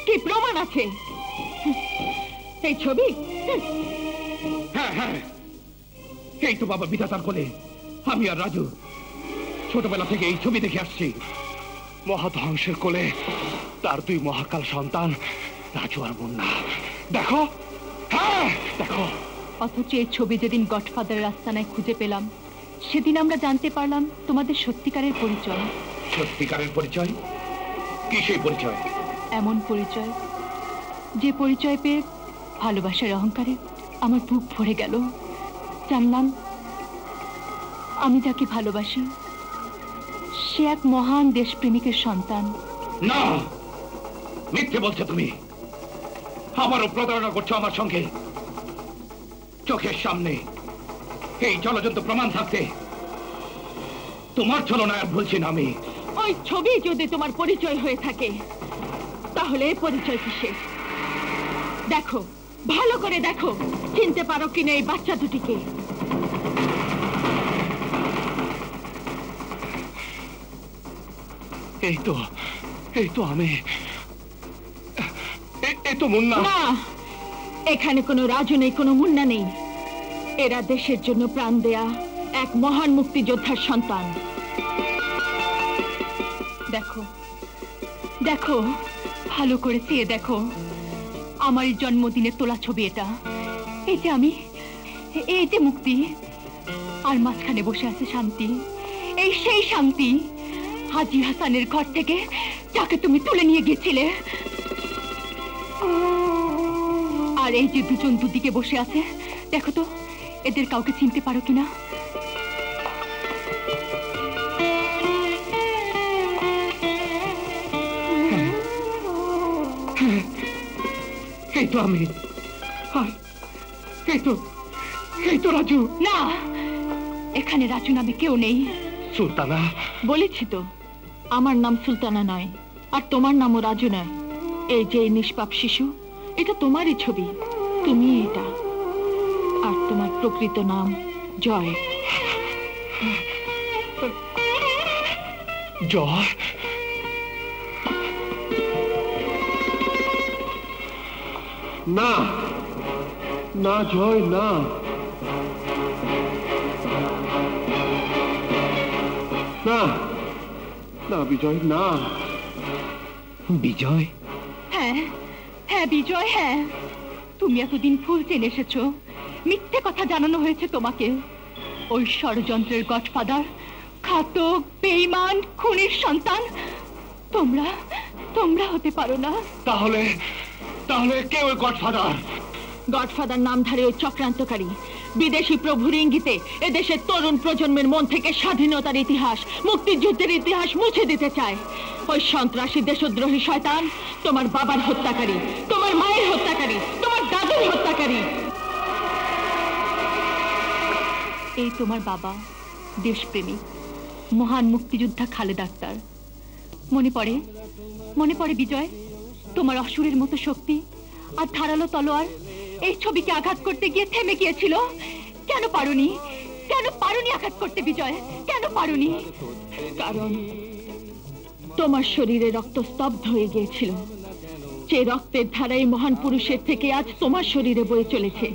Speaker 6: কি প্রমাণ আছে? এই ছবি?
Speaker 4: হ্যাঁ হ্যাঁ, এই তো বাবা বিধাতার কোলে আমি আর রাজু ছোটবেলা থেকে এই ছবি দেখে আসছি। মহাধ্বংসের কোলে তার দুই মহাকাল সন্তান রাজু আর মুন্না। দেখো, হ্যাঁ দেখো,
Speaker 6: অথচ এই ছবি যেদিন গডফাদারের আস্তানায় খুঁজে পেলাম, সেদিন আমরা জানতে পারলাম তোমাদের সত্যিকারের পরিচয়।
Speaker 4: সত্যিকারের পরিচয়? কি সেই পরিচয়?
Speaker 6: এমন পরিচয় যে পরিচয় পেয়ে ভালোবাসার অহংকারে আমার বুক ভরে গেল। জানলাম আমি যাকে ভালোবাসি সে এক মহান দেশপ্রেমিকের সন্তান।
Speaker 4: না, মিথ্যে বলছো তুমি। আবারও প্রতারণা করছো আমার সঙ্গে। চোখের সামনে এই জলজন্ত প্রমাণ থাকতে তোমার ছলনায় আর ভুলছি না আমি।
Speaker 6: ওই ছবি যদি তোমার পরিচয় হয়ে থাকে তাহলে পরিচয় কিসের? দেখো, ভালো করে দেখো, চিনতে পারো কিনা এই বাচ্চা দুটিকে।
Speaker 4: এই তো আমি। এই তো মুন্না।
Speaker 6: না, এখানে কোনো রাজু নেই, কোনো মুন্না নেই। এরা দেশের জন্য প্রাণ দেয়া এক মহান মুক্তিযোদ্ধার সন্তান। দেখো দেখো, ভালো করে চেয়ে দেখো। আমার জন্মদিনের তোলা ছবি এটা। এই যে আমি, এই যে মুক্তি, আর মাঝখানে বসে আছে শান্তি। এই সেই শান্তি হাজী হাসানের ঘর থেকে যাকে তুমি তুলে নিয়ে গিয়েছিলে। আর এই যে দুজন দুদিকে বসে আছে, দেখো তো এদের কাউকে চিনতে পারো কিনা?
Speaker 4: এই তো আমি। এই তো রাজু।
Speaker 6: না, এখানে রাজু নামে কেউ নেই।
Speaker 4: সুলতানা।
Speaker 6: বলেছি তো, আমার নাম সুলতানা নয়, আর তোমার নামও রাজু নয়। এই যে নিষ্পাপ শিশু, এটা তোমারই ছবি, তুমি এটা। আর তোমার প্রকৃত নাম জয়।
Speaker 4: জয়?
Speaker 2: না না জয়, না। না না বিজয়, না।
Speaker 4: বিজয়?
Speaker 6: হ্যাঁ হ্যাঁ বিজয়, হ্যাঁ। তুমি এতদিন ভুল জেনে এসেছো। মিথ্যে কথা জানানো হয়েছে তোমাকে। ওই ষড়যন্ত্রের গডফাদার, ঘাতক, বেঈমান, খুনির সন্তান তোমরা তোমরা হতে পারো না।
Speaker 4: তাহলে কে ওই গডফাদার?
Speaker 6: গডফাদার নামধারী ওই চক্রান্তকারী বিদেশি প্রভুর ইঙ্গিতে এদেশের তরুণ প্রজন্মের মন থেকে স্বাধীনতার ইতিহাস, মুক্তিযুদ্ধের ইতিহাস মুছে দিতে চায়। ওই সন্ত্রাসী দেশদ্রোহী শয়তান তোমার বাবার হত্যাকারী, তোমার মায়ের হত্যাকারী, তোমার দাদুর হত্যাকারী। এই তোমার বাবা দেশপ্রেমিক মহান মুক্তিযোদ্ধা খালেদা আক্তার। মনে পড়ে বিজয়, তোমার অসুরের মতো শক্তি আর ধারালো তলোয়ার এই ছবিকে আঘাত করতে গিয়ে থেমে গিয়েছিল। কেন পারোনি আঘাত করতে বিজয়? কেন পারোনি? কারণ তোমার শরীরে রক্ত স্তব্ধ হয়ে গিয়েছিল। যে রক্তের ধারা এই মহান পুরুষের থেকে আজ তোমার শরীরে বয়ে চলেছে।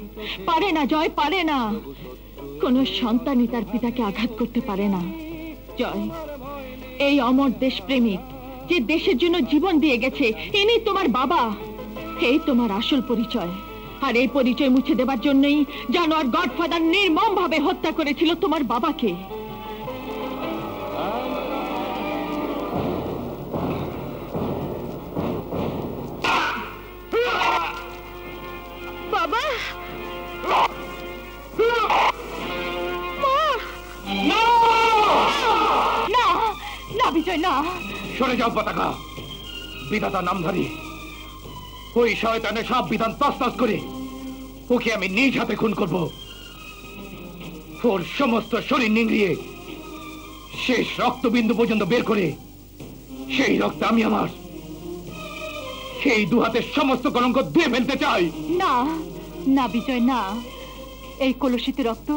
Speaker 6: পারে না জয়, পারে না। কোন সন্তানই তার পিতাকে আঘাত করতে পারে না। জয়, এই অমর দেশপ্রেমিক যে দেশের জন্য জীবন দিয়ে গেছে, ইনি তোমার বাবা। এই তোমার আসল পরিচয়। আর এই পরিচয় মুছে দেবার জন্যই জানোয়ার গডফাদার নির্মম ভাবে হত্যা করেছিল তোমার বাবাকে। বাবা, না বিজয়, না।
Speaker 4: সরে যাও পতাকা। বিধাতা নামধারী ওই শয়তানের সব বিধান তছনছ করে ওকে আমি নিজ হাতে খুন করব। ওর সমস্ত শরীর নিংড়িয়ে শেষ রক্তবিন্দু পর্যন্ত বের করে সেই রক্তে আমি আমার সেই দু হাতের সমস্ত কলঙ্ক ধুয়ে ফেলতে চাই।
Speaker 6: না না বিজয়, না। এই কলুষিত রক্ত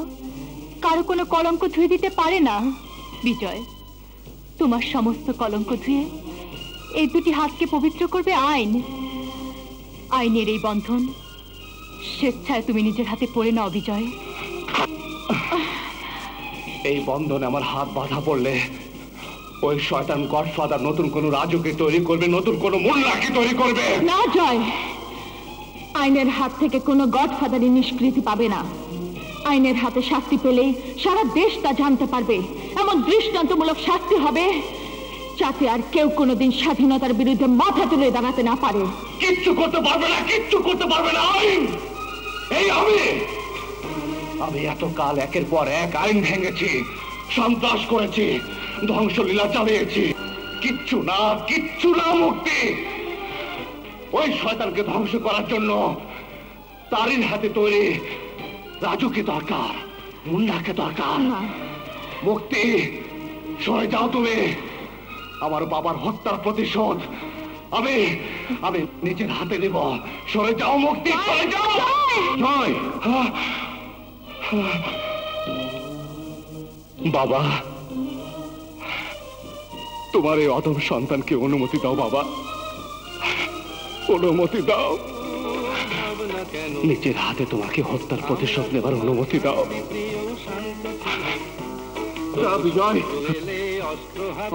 Speaker 6: কারো কোনো কলঙ্ক ধুয়ে দিতে পারে না। বিজয়, তোমার সমস্ত কলঙ্ক ধুয়ে এই দুটি হাতকে পবিত্র করবে আইন। আইনের এই বন্ধন স্বেচ্ছায় তুমি নিজের হাতে পড়ে নাও বিজয়।
Speaker 4: এই বন্ধনে আমার হাত বাঁধা পড়লে ওই শয়তান গডফাদার নতুন কোন রাজুকে তৈরি করবে, নতুন কোন মোল্লাকে তৈরি করবে।
Speaker 6: না জয়, আইনের হাত থেকে কোনো গডফাদারই নিষ্কৃতি পাবে না। আইনের হাতে শাস্তি পেলেই সারা দেশ তা জানতে পারবে। এমন দৃষ্টান্তমূলক শাস্তি হবে যাতে আর কেউ কোনোদিন স্বাধীনতার বিরুদ্ধে মাথা তুলে দাঁড়াতে না পারে।
Speaker 1: কিচ্ছু করতে পারবে না, কিচ্ছু করতে পারবে না আইন। এই আমি এতকাল একের পর এক আইন ভেঙেছি, সন্ত্রাস করেছি, ধ্বংসলীলা চালিয়েছি। কিচ্ছু না মুক্তি। ওই শয়তানকে ধ্বংস করার জন্য তারই হাতে তৈরি রাজুকে দরকার, মুন্নাকে দরকার। মুক্তি, সরে যাও তুমি। আমার বাবার হত্যার প্রতিশোধ আমি নিজের হাতে নেব। সরে যাও মুক্তি, সরে যাও। জয়। বাবা, তোমার এই অদম সন্তানকে অনুমতি দাও বাবা, অনুমতি দাও। নিজের হাতে তোমাকে হত্যার প্রতিশোধ নেবার অনুমতি দাও। বিজয়,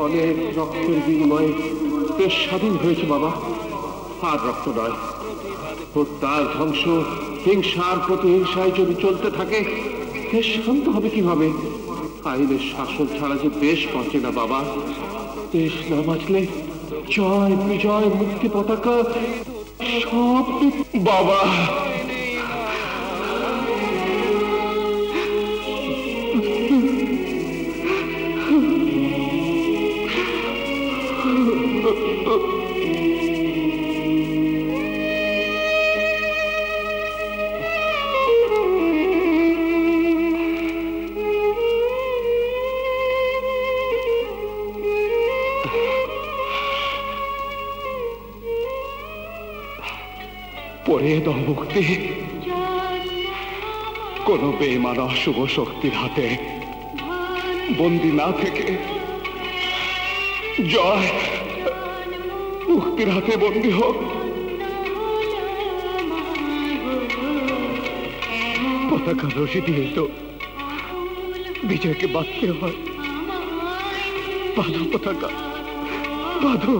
Speaker 1: অনেক রক্তের বিনিময়ে দেশ স্বাধীন হয়েছে বাবা। আর রক্ত নয়, হত্যার, ধ্বংস, হিংসার প্রতিহিংসায় যদি চলতে থাকে দেশ শান্ত হবে কিভাবে? আইনের শাসন ছাড়া যে দেশ বাঁচে না বাবা। দেশ না বাঁচলে জয়, বিজয়, মুক্তি পতাকা সব বাবা। পড়িয়ে দাও মুক্তি, কোন বেঈমান শুভ শক্তির হাতে বন্দী না থেকে জয় মুক্তির হাতে বন্দী হোক। পতাকা রশি দিয়ে তো বিজয়কে বাঁধতে হয়। বাঁধো পতাকা, বাঁধো।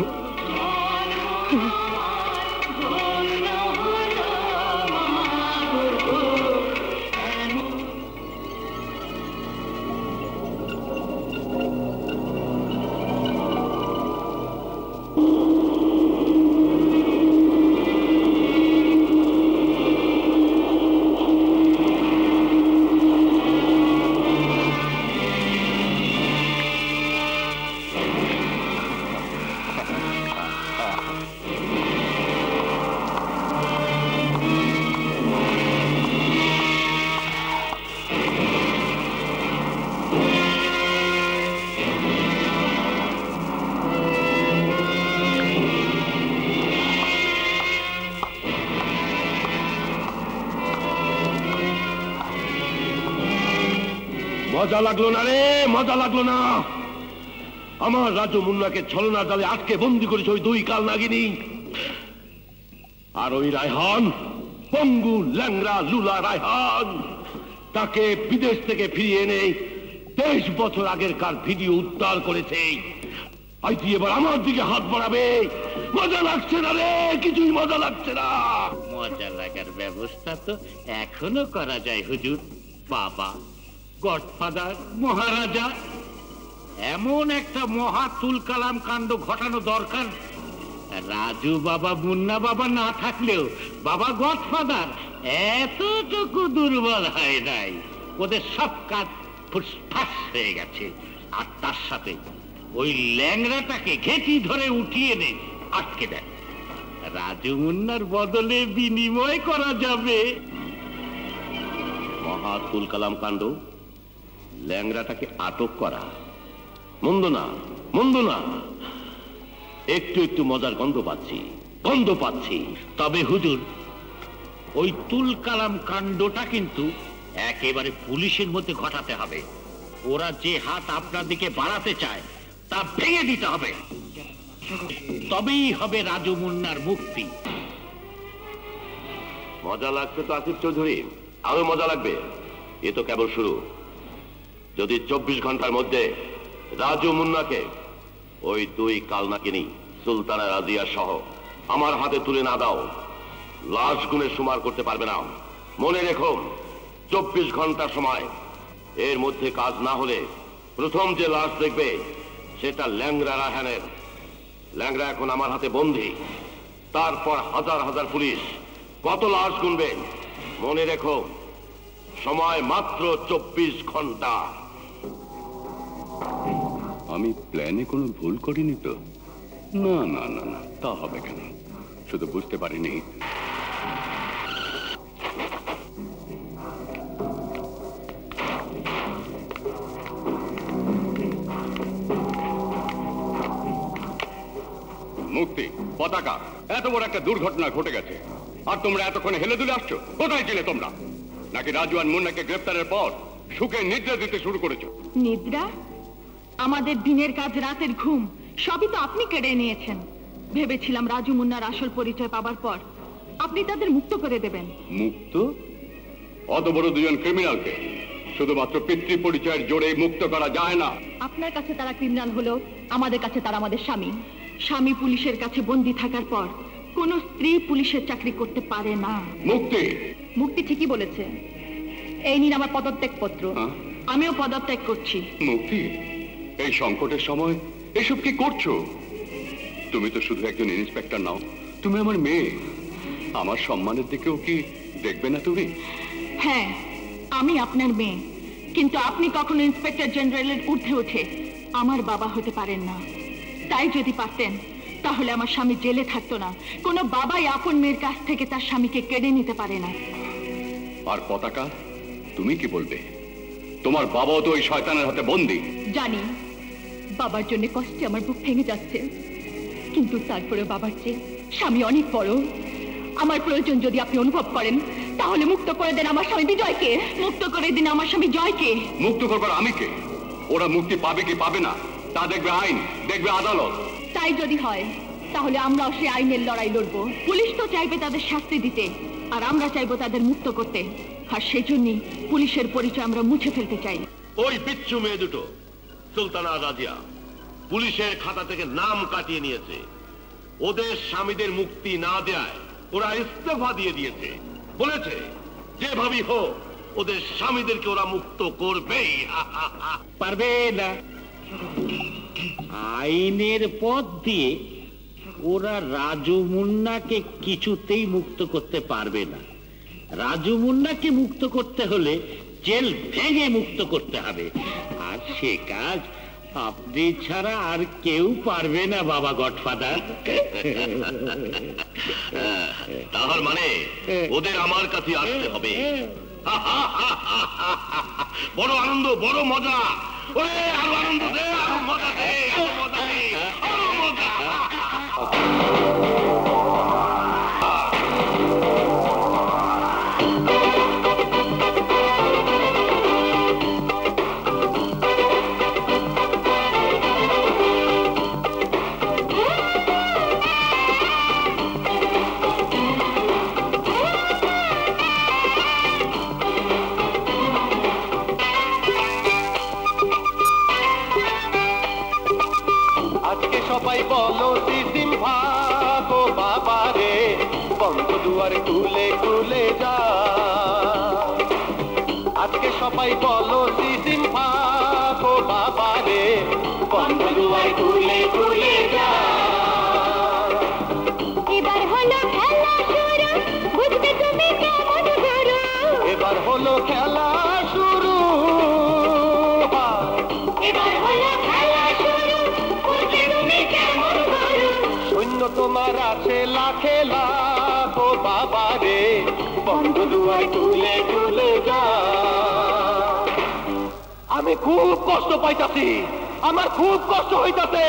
Speaker 1: মজা লাগলো না রে, মজা লাগলো না। আমার রাজু মুন্নাকে ছলনার জালে আটকে বন্দি করেছে ওই দুই কাল নাগিনী। আর ওই রায়হান, পঙ্গু ল্যাংরা লুলা রায়হান, তাকে বিদেশ থেকে ফিরিয়ে এনে 23 বছর আগের কার ভিডিও উদ্ধার করেছে। আইটি এবার আমার দিকে হাত বাড়াবে। মজা লাগছে না রে, কিছুই মজা লাগছে না।
Speaker 8: মজা লাগার ব্যবস্থা তো এখনো করা যায় হুজুর। বাবা, গডফাদার, মহারাজা, এমন একটা মহা তুলকালাম কাণ্ড ঘটানো দরকার। রাজু বাবা, মুন্না বাবা না থাকলেও বাবা গডফাদার এতটুকু দুর্বল হয় নাই। ওদের সব কাজ ফুসফাস হয়ে গেছে। আর তার সাথে ওই ল্যাংড়াটাকে ঘেঁটি ধরে উঠিয়ে নে, আটকে দেয়। রাজু মুন্নার বদলে বিনিময় করা যাবে।
Speaker 1: মহা তুলকালাম কাণ্ড, ল্যাংড়াটাকে আটক করা মন্দ না, মন্দ না। একটু একটু মজার গন্ধ পাচ্ছি।
Speaker 8: তবে হুজুর, ওই তুলকালাম কাণ্ডটা কিন্তু একেবারে পুলিশের মধ্যে ঘটাতে হবে। ওরা যে হাত আপনার দিকে বাড়াতে চায় তা ভেঙে দিতে হবে, তবেই হবে রাজু মুন্নার মুক্তি।
Speaker 1: মজা লাগছে তো আসিফ চৌধুরী, আরো মজা লাগবে। এ তো কেবল শুরু। যদি 24 ঘন্টার মধ্যে রাজু মুন্নাকে ওই দুই কালনাকিনী সুলতানা রাজিয়া সহ আমার হাতে তুলে না দাও, লাশ গুণে সুমার করতে পারবে না। মনে রেখো 24 ঘন্টার সময়, এর মধ্যে কাজ না হলে প্রথম যে লাশ দেখবে সেটা ল্যাংড়া রায়হানের। ল্যাংড়া এখন আমার হাতে বন্দী, তারপর হাজার হাজার পুলিশ কত লাশ গুনবে। মনে রেখো সময় মাত্র 24 ঘন্টা।
Speaker 10: আমি প্ল্যানে কোনো ভুল করিনি তো? না না না না, তা হবে কেন? শুধু বুঝতে পারিনি মুক্তি পতাকা এত বড় একটা দুর্ঘটনা ঘটে গেছে, আর তোমরা এতক্ষণে হেলে দুলে আসছো। কোথায় ছিলে তোমরা? নাকি রাজু আর মুন্নাকে গ্রেফতারের পর সুখে নিদ্রা দিতে শুরু করেছো?
Speaker 6: নিদ্রা? আমাদের দিনের কাজ রাতের ঘুম সবই তো আপনি কেড়ে নিয়েছেন। ভেবেছিলাম রাজু মুন্নার আসল পরিচয় পাবার পর আপনি তাদের মুক্ত করে দেবেন।
Speaker 10: মুক্ত? অত বড় দুজন ক্রিমিনালকে শুধুমাত্র পিতৃ পরিচয়ের জোরে মুক্ত করা যায় না।
Speaker 6: আপনার কাছে তারা ক্রিমিনাল হলো, আমাদের কাছে তারা আমাদের স্বামী। স্বামী পুলিশের কাছে বন্দী থাকার পর কোন স্ত্রী পুলিশের চাকরি করতে পারে না।
Speaker 10: মুক্তি?
Speaker 6: মুক্তি ঠিকই বলেছে। এই নিন আমার পদত্যাগ পত্র। আমিও পদত্যাগ করছি।
Speaker 10: মুক্তি, এই সংকটের সময় এসব কি করছো? তুমি তো শুধু একজন ইন্সপেক্টর নাও, তুমি আমার মেয়ে। আমার সম্মানের দিকেও কি দেখবে না তুমি?
Speaker 6: হ্যাঁ, আমি আপনার মেয়ে, কিন্তু আপনি কখনো ইন্সপেক্টর জেনারেলের ঊর্ধ্বে উঠে আমার বাবা হতে পারেন না। তাই যদি পারতেন তাহলে আমার স্বামী জেলে থাকতো না। কোনো বাবাই আপন মেয়ের কাছ থেকে তার স্বামীকে কেড়ে নিতে পারে না।
Speaker 10: আর পতাকা, তুমি কি বলবে? তোমার বাবাও তো ওই শয়তানের হাতে বন্দী।
Speaker 6: জানি বাবার জন্য কষ্টে আমার বুক ভেঙে যাচ্ছে, কিন্তু তারপরে বাবার চেয়ে স্বামী অনেক বড়। আমার প্রয়োজন যদি আপনি অনুভব করেন তাহলে মুক্ত করে দেন আমার স্বামী বিজয়কে। মুক্ত করে দিন আমার স্বামী জয়কে।
Speaker 10: মুক্ত করবার আমি কে? ওরা মুক্তি পাবে কি পাবে না তা দেখবে আইন, দেখবে আদালত।
Speaker 6: তাই যদি হয় তাহলে আমরাও সেই আইনের লড়াই লড়বো। পুলিশ তো চাইবে তাদের শাস্তি দিতে, আর আমরা চাইবো তাদের মুক্ত করতে। আর সেজন্যই পুলিশের পরিচয় আমরা মুছে ফেলতে চাই।
Speaker 1: ওই পিচ্ছু মেয়ে দুটো সুলতানা রাজিয়া পুলিশের খাতা থেকে নাম কাটিয়ে নিয়েছে। ওদের স্বামীদের মুক্তি না দেয় ওরা ইস্তফা দিয়ে দিয়েছে। বলেছে যেভাবেই হোক ওদের স্বামীদেরকে ওরা মুক্ত করবেই।
Speaker 8: পারবে না। আইনের পথ দিয়ে ওরা রাজু মুন্নাকে কিছুতেই মুক্ত করতে পারবে না। রাজু মুন্নাকে মুক্ত করতে হলে জেল ভেঙে মুক্ত করতে হবে, আর সে কাজ আপনি ছাড়া আর কেউ পারবে না বাবা গডফাদার।
Speaker 1: তার মানে ওদের আমার কাছে আসতে হবে। বড় আনন্দ, বড় মজা। ওরে আরো আনন্দ দে, আরো মজা দে, আরো মজা দে, আরো মজা।
Speaker 3: সবাই বলো সিসিম ভাগো বাবা রে, বন্ধ দুয়ার খুলে খুলে যা। আজকে সবাই বলো সিসিম ভাগো বাবা রে, বন্ধ দুয়ার খুলে খুলে যা।
Speaker 9: এবার হলো খেলা শুরু, বুঝবে তুমি কেমন গুরু।
Speaker 3: এবার হলো খেলা শুরু,
Speaker 9: এবার হলো খেলা শুরু, বুঝবে তুমি কেমন গুরু।
Speaker 3: সৈন্য তোমার আছে লাখে লাখ ও বাবা রে, বন্ধ দুয়ার খুলে খুলে যা। আমি খুব কষ্ট পাইতাছি, আমার খুব কষ্ট হইতাছে।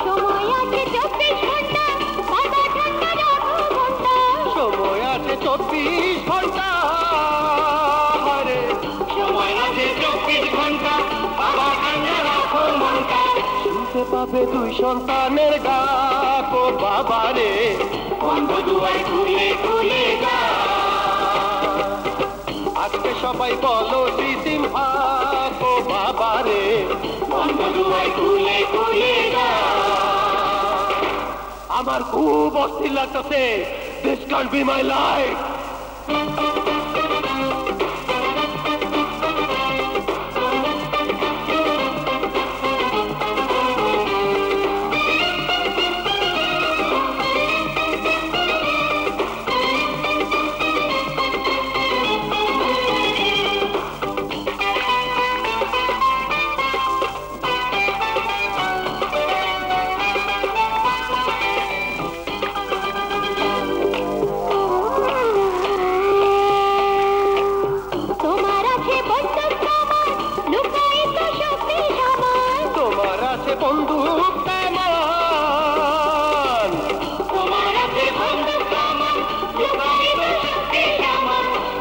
Speaker 9: সময় আছে 24 ঘন্টা, বাবা ঠান্ডা রাখো মনটা।
Speaker 3: সময় আছে 24 ঘন্টা, পাশে পাবে দুই সন্তানের ডাক ও বাবারে বন্ধ দুয়ার খুলে খুলে গা আজকে সবাই বলো সিসিম ভাগ ও বাবারে বন্ধ দুয়ার খুলে খুলে গা আমার খুব অস্থির লাগতেছে this can't B my life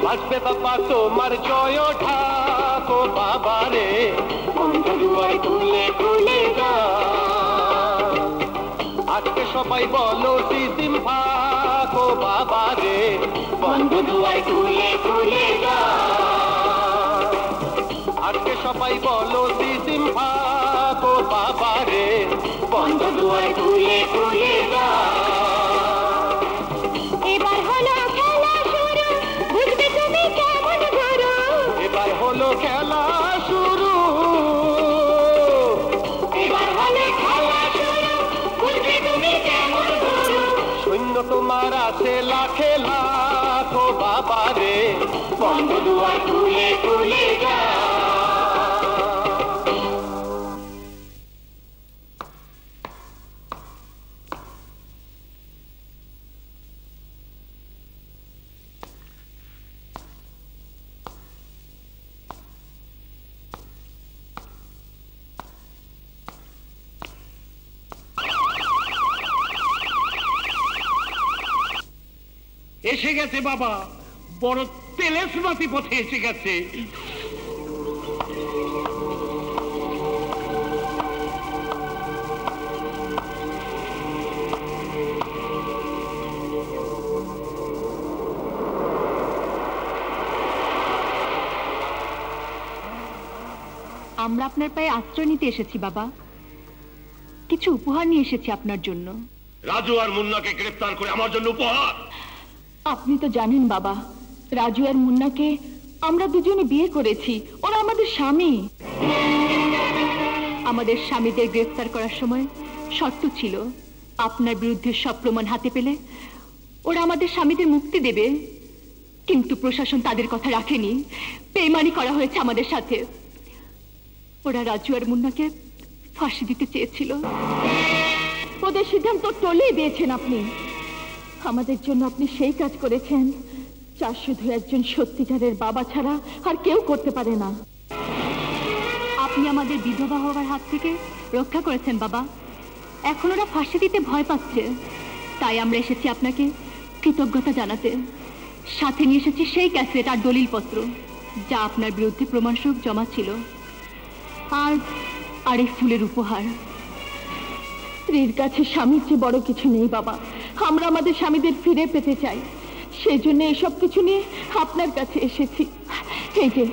Speaker 3: বাজবে বাবা তোমার জয় ঢাকো বাবারে বন্ধ দুয়ার খুলে খুলে গা আজকে সবাই বলো সিসিম ভাগো বাবারে বন্ধ দুয়ার খুলে খুলে গা আজকে সবাই বলো সিসিম ভাগো বাবারে বন্ধ দুয়ার খুলে খুলে গা
Speaker 9: এবার হলো খেলা শুরু বুঝবে তুমি কেমন গুরু
Speaker 3: এবার হলো খেলা শুরু
Speaker 9: এবার হলো খেলা শুরু বুঝবে তুমি কেমন গুরু
Speaker 3: সৈন্য তোমার আছে লাখে লাখ ও বাবারে বন্ধ দুয়ার খুলে খুলে গা
Speaker 8: এসে গেছে বাবা বড় তেলেসমাতি পথে এসে গেছে
Speaker 6: আমরা আপনার পায়ে আশ্রয় নিতে এসেছি বাবা কিছু উপহার নিয়ে এসেছি আপনার জন্য
Speaker 1: রাজু আর মুন্নাকে গ্রেফতার করে আমার জন্য উপহার
Speaker 6: আপনি তো জানেন বাবা রাজু আর মুন্নাকে আমরা দুজনে বিয়ে করেছি ওরা আমাদের স্বামী আমাদের স্বামীদের গ্রেফতার করার সময় শর্ত ছিল আপনার বিরুদ্ধে সব প্রমাণ হাতে পেলে ওরা আমাদের স্বামীদের মুক্তি দেবে কিন্তু প্রশাসন তাদের কথা রাখেনি বেইমানি করা হয়েছে আমাদের সাথে ওরা রাজু আর মুন্নাকে ফাঁসি দিতে চেয়েছিল ওদের সিদ্ধান্ত টলেই দিয়েছেন আপনি আমাদের জন্য আপনি সেই কাজ করেছেন যা শুধু একজন সত্যিকারের বাবা ছাড়া আর কেউ করতে পারে না আপনি আমাদের বিধবা হওয়ার হাত থেকে রক্ষা করেছেন বাবা এখন ওরা ফাঁসি দিতে ভয় পাচ্ছে তাই আমরা এসেছি আপনাকে কৃতজ্ঞতা জানাতে সাথে নিয়ে এসেছি সেই ক্যাসেট আর দলিলপত্র যা আপনার বিরুদ্ধে প্রমাণস্বরূপ জমা ছিল আর এই ফুলের উপহার স্ত্রীর কাছে স্বামীর চেয়ে বড় কিছু নেই বাবা আমরা আমাদের স্বামীদের ফিরে পেতে চাই সেই জন্য এসব কিছু নিয়ে আপনার কাছে এসেছি এই যে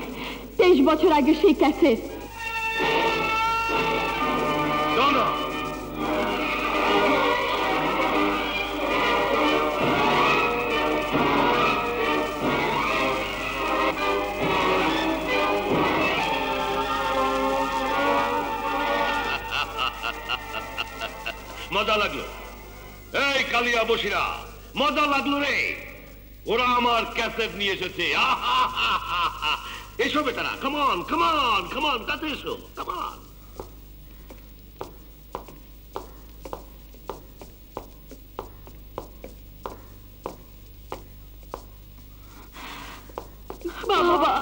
Speaker 6: 23 বছর আগে সেই ক্যাসেট
Speaker 1: মজা লাগলো এই কালিয়া বসিরা মজা লাগলো রে ওরা আমার ক্যাসেট নিয়ে এসেছে এসো বেটারা কামান কামান কামান কাছে এসো কামান
Speaker 6: বাবা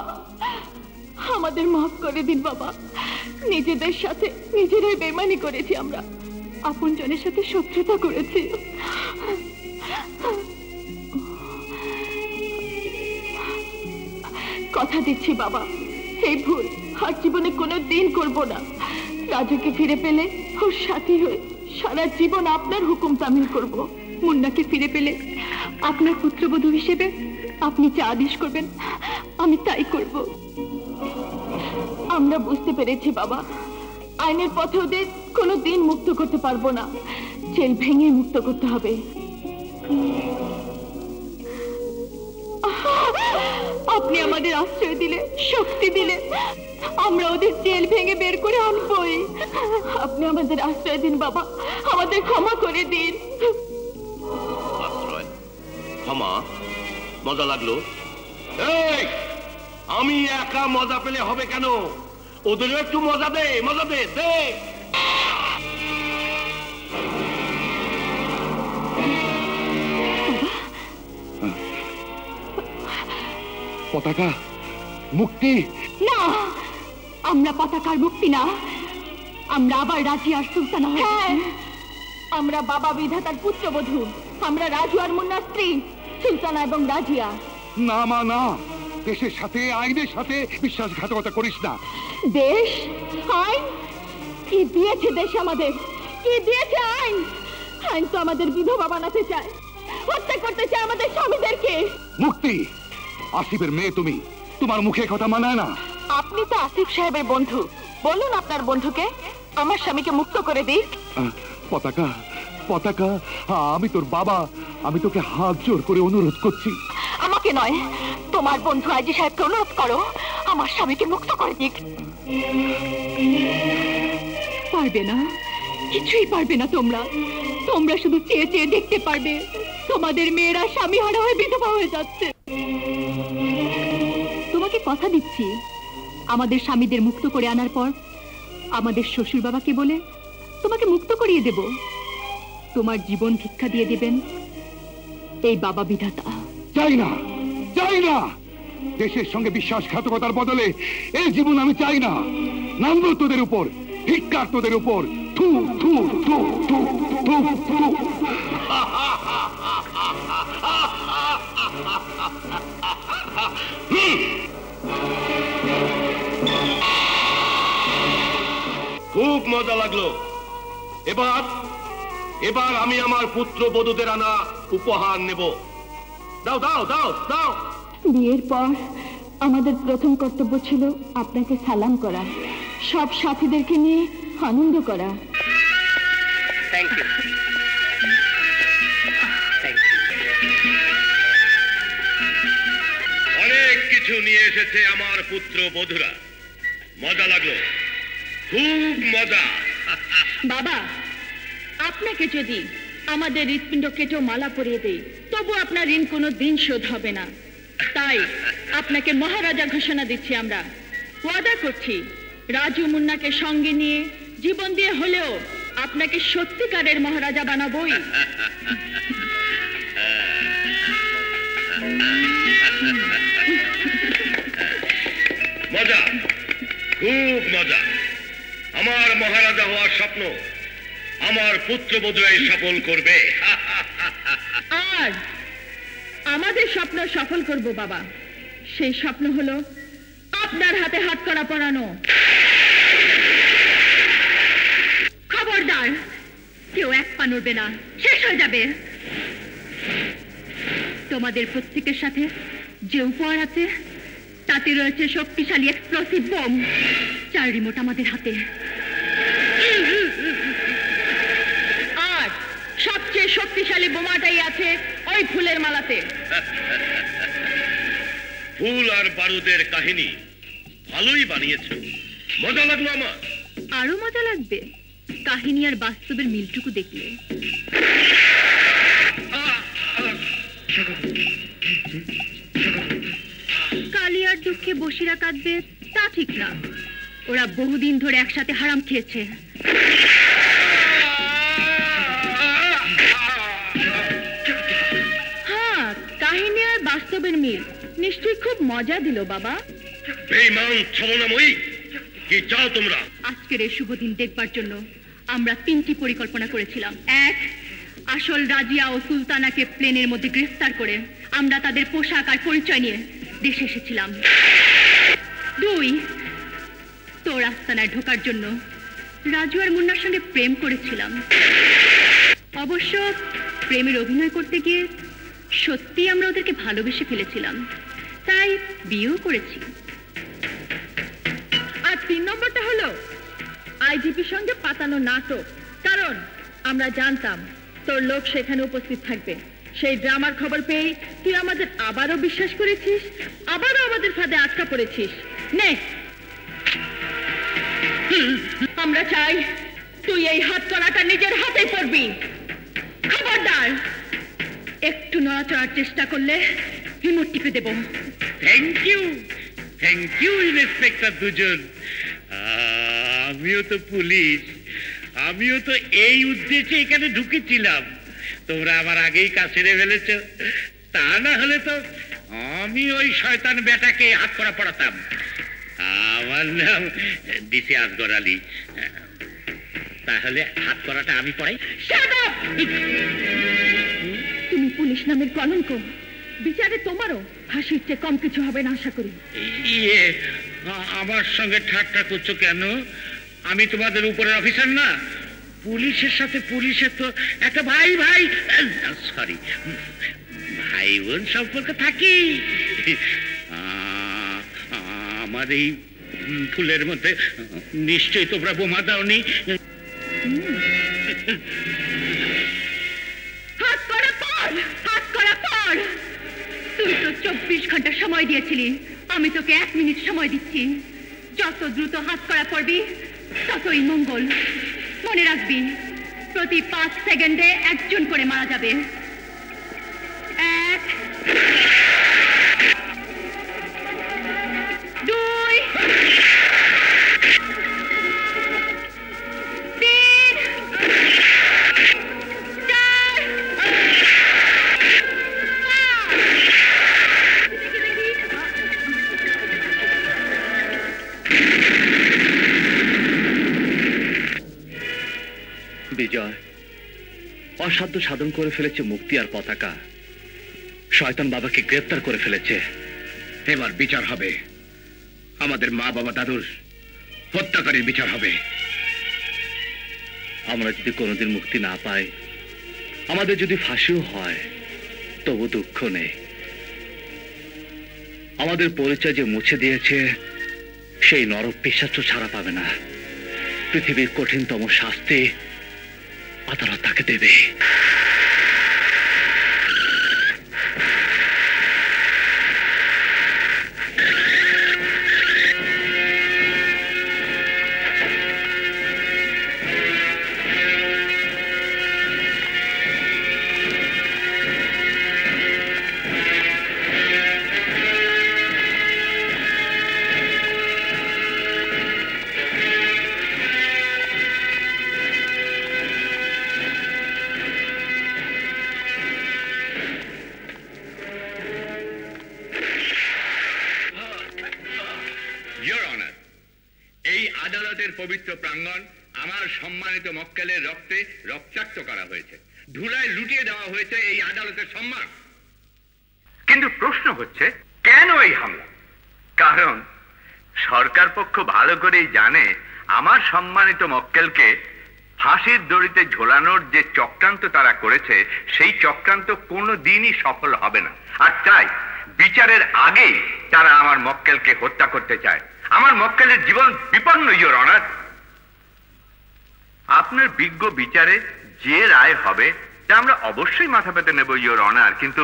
Speaker 6: আমাদের মাফ করে দিন বাবা নিজেদের সাথে নিজেরাই বেমানি করেছি আমরা আপনজনের সাথে শত্রুতা করেছি কথা দিচ্ছি বাবা এই ভুল আর জীবনে কোনো দিন করবো না রাজুকে ফিরে পেলে ওর সাথে হয়ে সারা জীবন আপনার হুকুম তামিল করব। মুন্নাকে ফিরে পেলে আপনার পুত্রবধূ হিসেবে আপনি যা আদেশ করবেন আমি তাই করব। আমরা বুঝতে পেরেছি বাবা, আইনের পথে ওদের কোনো দিন মুক্ত করতে পারবো না, জেল ভেঙে মুক্ত করতে হবে। আপনি আমাদের আশ্রয় দিলে, শক্তি দিলে, আমরা ওদের জেল ভেঙে বের করে আনবই। আপনি আমাদের আশ্রয় দিন বাবা, আমাদের ক্ষমা করে দিন।
Speaker 1: আশ্রয়, ক্ষমা? মজা লাগলো? এই, আমি একা মজা পেলে হবে কেন? ওদেরও একটু মজা দে, মজা দে, দে।
Speaker 4: পতাকা মুক্তি
Speaker 6: না, আমরা পতাকার মুক্তি না, আমরা আবার রাজি আর সুলতানা। হ্যাঁ, আমরা বাবা বিধাতার পুত্রবধূ, আমরা রাজু আর মুন্নার স্ত্রী সুলতানা এবং রাজিয়া।
Speaker 4: না মা না, দেশের সাথে আইনের সাথে বিশ্বাসঘাতকতা করিস না।
Speaker 6: দেশ আইন কি দিয়েছে দেশ আমাদের? কি দিয়েছে আইন? আইন তো আমাদের বিধবা বানাতে চায়, হত্যা করতে চায় আমাদের স্বামীদেরকে।
Speaker 4: মুক্তি, আসিফের মেয়ে তুমি, তোমার মুখে কথা মানায় না।
Speaker 6: আপনি তো আসিফ সাহেবের বন্ধু, বলুন আপনার বন্ধুকে আমার স্বামীকে মুক্ত করে দিক।
Speaker 4: পতাকা, পতাকা, আমি তোর বাবা, আমি তোকে হাত জোর করে অনুরোধ করছি।
Speaker 6: আমাকে নয়, তোমার বন্ধু আজি সাহেবকে অনুরোধ করো আমার স্বামীকে মুক্ত করে দিক। পারবে না, কিছুই পারবে না। তোমরা তোমরা শুধু চেয়ে চেয়ে দেখতে পারবে তোমাদের মেয়েরা স্বামী হারা হয়ে বিধবা হয়ে যাচ্ছে। তোমাকে কথা দিচ্ছি, আমাদের স্বামীদের মুক্ত করে আনার পর আমাদের শ্বশুর বাবাকে বলে তোমাকে মুক্ত করিয়ে দেব। তোমার জীবন ভিক্ষা দিয়ে দেবেন এই বাবা বিধাতা।
Speaker 4: চাই না, চাই না। দেশের সঙ্গে বিশ্বাসঘাতকতার বদলে এই জীবন আমি চাই না। নামবো তোদের উপর, ধিক্কার তোদের উপর। থু থু থু থু থু থু।
Speaker 1: খুব মজা লাগলো। এবার এবার আমি আমার পুত্র বধূদের আনা উপহার নেব। দাও দাও দাও দাও।
Speaker 6: বিয়ের পর আমাদের প্রথম কর্তব্য ছিল আপনাকে সালাম করা, সব সাথীদেরকে নিয়ে আনন্দ করা।
Speaker 7: Thank you.
Speaker 1: অনেক কিছু নিয়ে এসেছে আমার পুত্র বধূরা। মজা লাগলো, খুব মজা।
Speaker 6: বাবা, আপনাকে যদি আমাদের হৃৎপিণ্ড কেটেও মালা পরিয়ে দেই তবু আপনার ঋণ কোনো দিন শোধ হবে না। তাই আপনাকে মহারাজা ঘোষণা দিচ্ছি। আমরা ওয়াদা করছি রাজু মুন্নাকে সঙ্গে নিয়ে জীবন দিয়ে হলেও আপনাকে সত্যিকারের মহারাজা বানাবোই।
Speaker 1: মজা, খুব মজা। আমার মহারাজা হওয়ার স্বপ্ন আমার পুত্রবধূরাই সফল করবে।
Speaker 6: আর আমাদের স্বপ্ন সফল করব বাবা। সেই স্বপ্ন হলো আপনার হাতে হাতকড়া পরানো। খবরদার, কেউ এক পা নড়বে না, শেষ হয়ে যাবে। তোমাদের প্রত্যেকের সাথে যে উপহার আছে তাতে রয়েছে শক্তিশালী এক্সপ্লোসিভ বোম, 4 রিমোট আমাদের হাতে। আর সবচেয়ে শক্তিশালী বোমাটাই আছে ওই ফুলের মালাতে।
Speaker 1: ফুল আর বারুদের কাহিনী ভালোই বানিয়েছো, মজা লাগলো আমার।
Speaker 6: আরো মজা লাগবে কাহিনী আর বাস্তবের মিলটুকু দেখলে। কালিয়ার দুঃখে বসিরা কাঁদবে তা ঠিক না, ওরা বহুদিন ধরে একসাথে হারাম খেয়েছে। হ্যাঁ, কাহিনী আর বাস্তবের মিল নিশ্চয়ই খুব মজা দিল বাবা।
Speaker 1: বেঈমান ছলনাময়ী, কি চাও তোমরা?
Speaker 6: আজকের এই শুভ দিন দেখবার জন্য আমরা 3টি পরিকল্পনা করেছিলাম। 1, আসল রাজিয়া ও সুলতানাকে প্লেনের মধ্যে গ্রেফতার করে আমরা তাদের পোশাক আর পরিচয় নিয়ে দেশে এসেছিলাম। 2, তোর আস্তানায় ঢোকার জন্য রাজু আর মুন্নার সঙ্গে প্রেম করেছিলাম। অবশ্য প্রেমের অভিনয় করতে গিয়ে সত্যি আমরা ওদেরকে ভালোবেসে ফেলেছিলাম, তাই বিয়েও করেছি। আর 3 নম্বরটা হলো আইজিপির সঙ্গে পাতানো নাটক। কারণ আমরা জানতাম তোর লোক সেখানে উপস্থিত থাকবে। সেই ড্রামার খবর পেয়ে তুই আমাদের আবারও বিশ্বাস করেছিস, আবারও আমাদের ফাঁদে আটকা পড়েছিস। নে, আমরা চাই তুই এই হাত করাটা নিজের হাতে পড়বি। খবরদার একটু নড়াচড়ার চেষ্টা করলে রিমোট টিপে দেব।
Speaker 8: থ্যাংক ইউ ইন্সপেক্টর দুজন। আমিও তো পুলিশ, আমিও তো এই উদ্দেশ্যে এখানে ঢুকেছিলাম। তোমরা আমার আগেই কাজ ছেড়ে ফেলেছ, তা না হলে তো আমি ওই শয়তান বেটাকে হাত করা পড়াতাম। আমার নাম ডিসি আসগর আলী। তাহলে হাত করাটা আমি পড়াই?
Speaker 6: তুমি পুলিশ নামের কলঙ্ক, বিচারে তোমারও হাসির চেয়ে কম কিছু হবে না আশা করি।
Speaker 8: আমার সঙ্গে ঠাট্টা করছো কেন? আমি তোমাদের উপরের অফিসার না? পুলিশের সাথে পুলিশের তো একটা ভাই সরি ভাই বোন সম্পর্ক থাকি। আমার এই ফুলের মধ্যে নিশ্চয়ই তোমরা বোমা দাওনি।
Speaker 6: হাত করা পড়। তুই তো 24 ঘন্টা সময় দিয়েছিলি, আমি তোকে 1 মিনিট সময় দিচ্ছি। যত দ্রুত হাত করা পড়বি ততই মঙ্গল। মনে রাখবি, প্রতি 5 সেকেন্ডে একজন করে মারা যাবে। 1, 2, 3, 4,
Speaker 4: 5। বিজয় অসাধ্য সাধন করে ফেলেছে মুক্তি আর পতাকা। শয়তান বাবাকে গ্রেফতার করে ফেলেছে।
Speaker 7: এবার বিচার হবে, আমাদের মা বাবা দাদুর হত্যাকারীর বিচার হবে।
Speaker 4: আমরা যদি কোনোদিন মুক্তি না পাই, আমাদের যদি ফাঁসিও হয়, তবু দুঃখ নেই। আমাদের পরিচয় যে মুছে দিয়েছে, সেই নরক পিশাচ ছাড়া পাবে না। পৃথিবীর কঠিনতম শাস্তি আদালত তাকে দেবে।
Speaker 10: পবিত্র প্রাঙ্গণ আমার সম্মানিত মক্কেলের রক্তে রক্তাক্ত করা হয়েছে, ধুলায় লুটিয়ে দেওয়া হয়েছে এই আদালতের সম্মান। কিন্তু প্রশ্ন হচ্ছে, কেন এই হামলা? কারণ সরকার পক্ষ ভালো করেই জানে আমার সম্মানিত মক্কেলকে ফাঁসির দড়িতে ঝোলানোর যে চক্রান্ত তারা করেছে, সেই চক্রান্ত কোনো দিনই সফল হবে না। আর তাই বিচারের আগেই তারা আমার মক্কেলকে হত্যা করতে চায়। আমার মক্কেলের জীবন বিপন্ন, ইওর অনার। আপনার বিজ্ঞ বিচারে যে রায় হবে তা আমরা অবশ্যই মাথা পেতে নেব, ইওর অনার। কিন্তু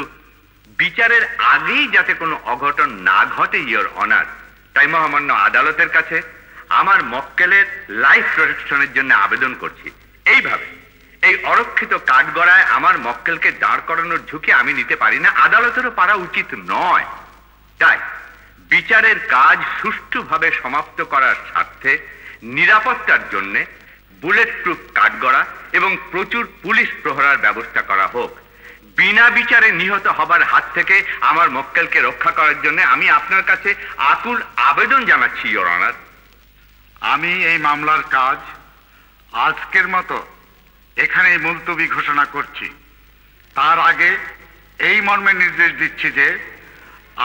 Speaker 10: বিচারের আগেই যাতে কোনো অঘটন না ঘটে, ইওর অনার, তাই মহামান্য আদালতের কাছে আমার মক্কেলের লাইফ প্রোটেকশনের জন্য আবেদন করছি। এইভাবে এই অরক্ষিত কাঠগড়ায় আমার মক্কেলকে দাঁড় করানোর ঝুঁকি আমি নিতে পারি না, আদালতেরও পারা উচিত নয়। তাই বিচারের কাজ সুষ্ঠুভাবে সমাপ্ত করার স্বার্থে নিরাপত্তার জন্য বুলেট প্রুফ কাঠগড়া এবং প্রচুর পুলিশ প্রহরার ব্যবস্থা করা হোক। বিনা বিচারে নিহত হবার হাত থেকে আমার মক্কেলকে রক্ষা করার জন্য আমি আপনার কাছে আকুল আবেদন জানাচ্ছি, ইওর অনার।
Speaker 11: আমি এই মামলার কাজ আজকের মতো এখানেই মুলতবি ঘোষণা করছি। তার আগে এই মর্মে নির্দেশ দিচ্ছি যে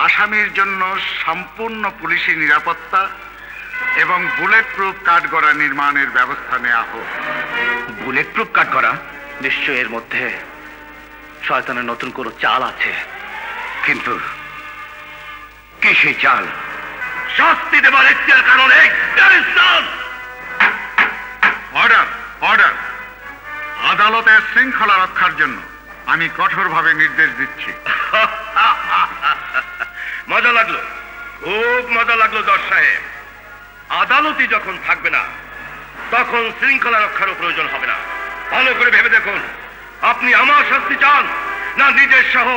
Speaker 11: আসামির জন্য সম্পূর্ণ পুলিশি নিরাপত্তা এবং বুলেট প্রুফ কাঠগড়া নির্মাণের ব্যবস্থা নেওয়া হোক।
Speaker 7: বুলেট প্রুফ কাঠগড়া? নিশ্চয় এর মধ্যে শয়তানের নতুন কোনো চাল আছে।
Speaker 10: কিন্তু কি সেই চাল? শাস্তি দেবার এখতিয়ার কারণে
Speaker 11: অর্ডার অর্ডার। আদালতের শৃঙ্খলা রক্ষার জন্য আমি কঠোরভাবে নির্দেশ দিচ্ছি।
Speaker 10: মজা লাগলো, খুব মজা লাগলো জজ সাহেব। আদালতই যখন থাকবে না তখন শৃঙ্খলা রক্ষারও প্রয়োজন হবে না। ভালো করে ভেবে দেখুন, আপনি আমার শাস্তি চান না নিজের সহ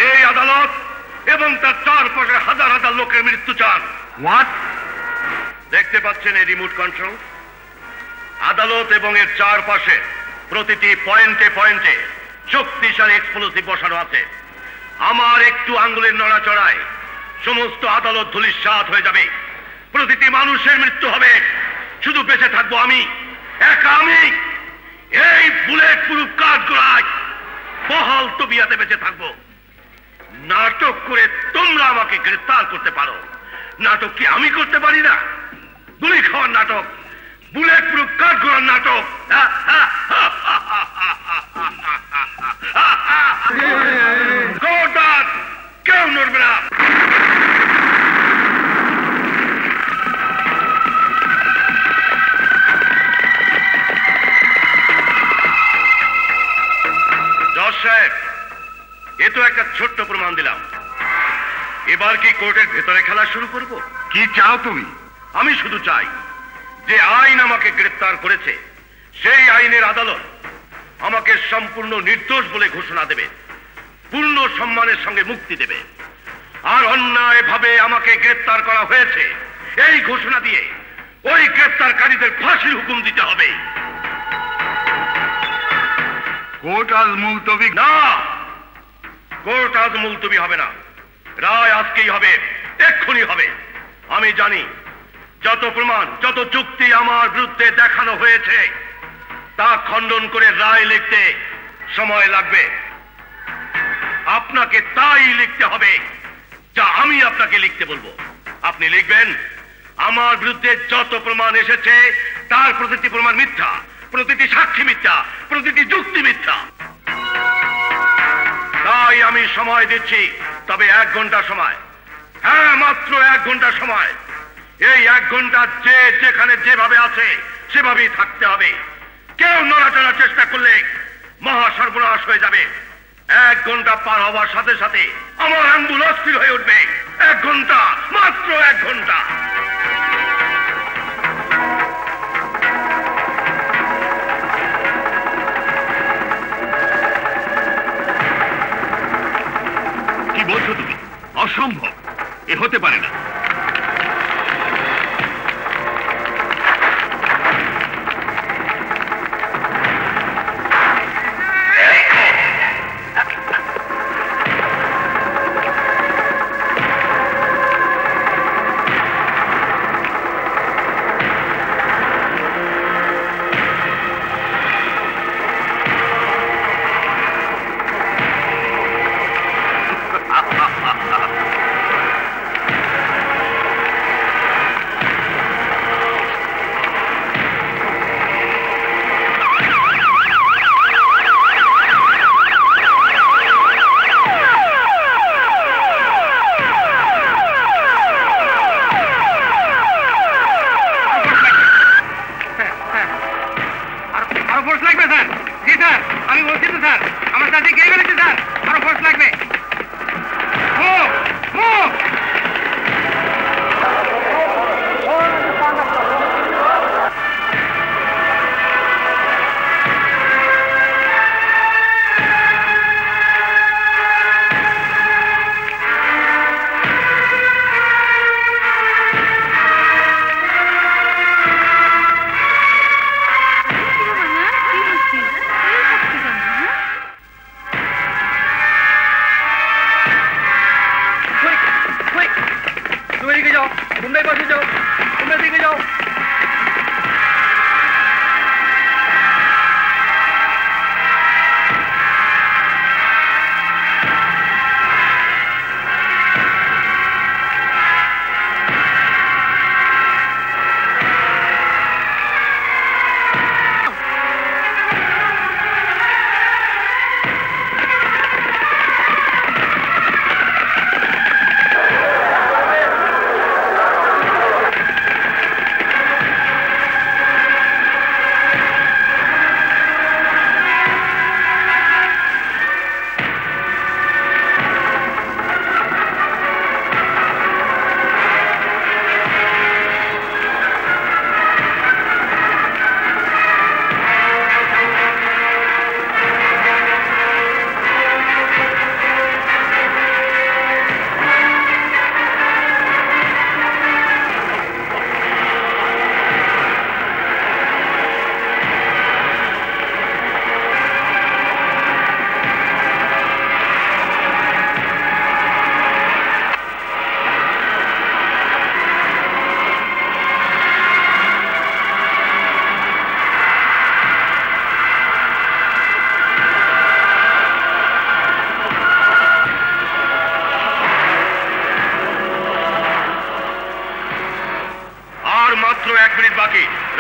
Speaker 10: এই আদালত এবং তার চারপাশে হাজার হাজার লোকের মৃত্যু চান? হোয়াট? দেখতে পাচ্ছেন এই রিমোট কন্ট্রোল? আদালত এবং এর চারপাশে প্রতিটি পয়েন্টে পয়েন্টে শক্তিশালী এক্সপ্লোসিভ বসানো আছে। আমার একটু আঙ্গুলের নড়াচড়ায় সমস্ত আদালত ধূলিসাৎ হয়ে যাবে, প্রতিটি মানুষের মৃত্যু হবে, শুধু বেঁচে থাকবো আমি, একা আমি। এই বুলেট প্রুফ কাঠগড়ায় বহাল তবিয়াতে বেঁচে থাকবো। নাটক করে তোমরা আমাকে গ্রেফতার করতে পারো, নাটক কি আমি করতে পারি না? গুলি খাওয়ার নাটক, বুলেট প্রুফ কাঠগড়ার নাটক। কেউ নড়বে না। জজ সাহেব, এ তো একটা ছোট্ট প্রমাণ দিলাম। এবার কি কোর্টের ভেতরে খেলা শুরু করব?
Speaker 11: কি চাও তুমি?
Speaker 10: আমি শুধু চাই যে আইন আমাকে গ্রেফতার করেছে সেই আইনের আদালত আমাকে সম্পূর্ণ নির্দোষ বলে ঘোষণা দেবে, পূর্ণ সম্মানের সঙ্গে মুক্তি দেবে। আর অন্যায়ভাবে আমাকে গ্রেফতার করা হয়েছে এই ঘোষণা দিয়ে ওই গ্রেফতারকারীদের ফাঁসির হুকুম দিতে হবে।
Speaker 11: কোর্ট আজ মুলতবি
Speaker 10: না, কোর্ট আজ মুলতবি হবে না, রায় আজকেই হবে, এক্ষুনি হবে। আমি জানি যত প্রমাণ, যত যুক্তি আমার বিরুদ্ধে দেখানো হয়েছে তা খণ্ডন করে রায় লিখতে সময় লাগবে। আপনাকে তাই লিখতে হবে যা আমি আপনাকে লিখতে বলবো। আপনি লিখবেন, আমার বিরুদ্ধে যত প্রমাণ এসেছে তার প্রতিটি প্রমাণ মিথ্যা, প্রতিটি সাক্ষী মিথ্যা, প্রতিটি যুক্তি মিথ্যা। তাই আমি সময় দিচ্ছি, তবে 1 ঘন্টা সময়। হ্যাঁ, মাত্র 1 ঘন্টা সময়। এই 1 ঘন্টা যে যেখানে যেভাবে আছে সেভাবেই থাকতে হবে। কেউ নড়াচড়ার চেষ্টা করলে মহা সর্বনাশ হয়ে যাবে। 1 ঘন্টা পার হওয়ার সাথে সাথে আমার আঙ্গুল অস্থির হয়ে উঠবে। 1 ঘন্টা, মাত্র 1 ঘন্টা।
Speaker 1: কি বলছো তুমি? অসম্ভব, এ হতে পারে না।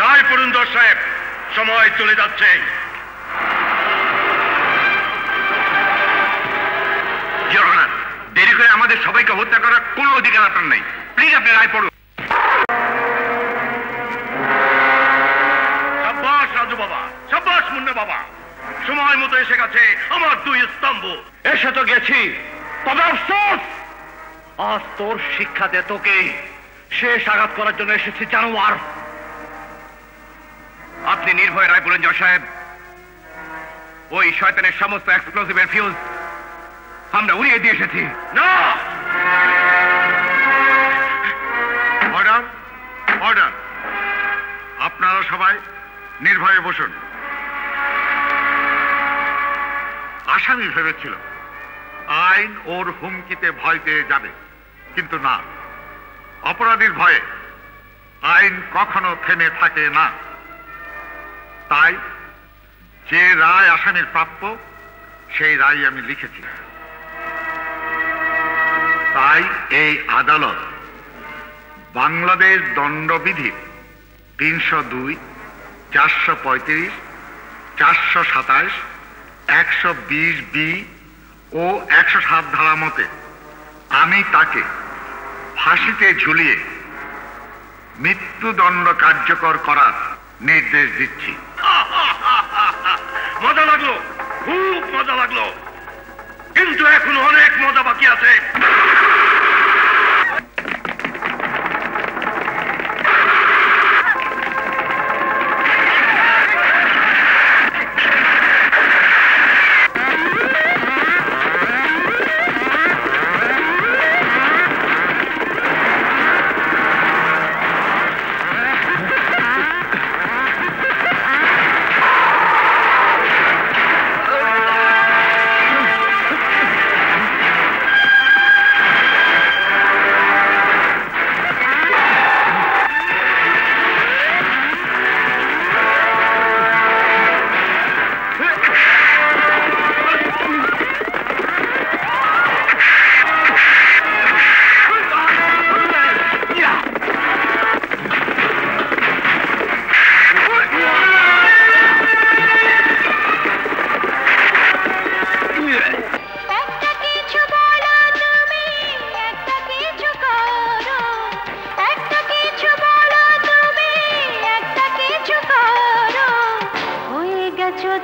Speaker 11: রায় পড়ুন জজ সাহেব, সময় চলে যাচ্ছে।
Speaker 10: ইওর অনার, দেরি করে আমাদের সবাইকে হত্যা করার কোনো অধিকার আপনার নেই। প্লিজ আপনি রায় পড়ুন।
Speaker 11: সাব্বাস রাজু বাবা, সাব্বাস মুন্না বাবা, সময় মতো এসে গেছে আমার দুই স্তম্ভ।
Speaker 4: এসে তো গেছি, তবে আফসোস আজ তোর শিক্ষা দে তোকে শেষ আঘাত করার জন্য এসেছি জানোয়ার।
Speaker 10: আপনি নির্ভয় রায় পড়ুন জজ সাহেব। ওই শয়তানের সমস্ত এক্সপ্লোসিভের ফিউজ আমরা উড়িয়ে দিয়ে এসেছি।
Speaker 11: না,
Speaker 2: অর্ডার, অর্ডার। আপনারা সবাই নির্ভয়ে বসুন। আসামি ভেবেছিল আইন ওর হুমকিতে ভয় পেয়ে যাবে, কিন্তু না, অপরাধীর ভয়ে আইন কখনো থেমে থাকে না। তাই যে রায় আসামির প্রাপ্য সেই রায় আমি লিখেছি। তাই এই আদালত বাংলাদেশ দণ্ডবিধির 302, 435, 427, 120B ও 107 ধারা মতে আমি তাকে ফাঁসিতে ঝুলিয়ে মৃত্যুদণ্ড কার্যকর করার নির্দেশ দিচ্ছি।
Speaker 11: মজা লাগলো, খুব মজা লাগলো, কিন্তু এখনো অনেক মজা বাকি আছে।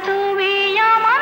Speaker 9: তুমি আমার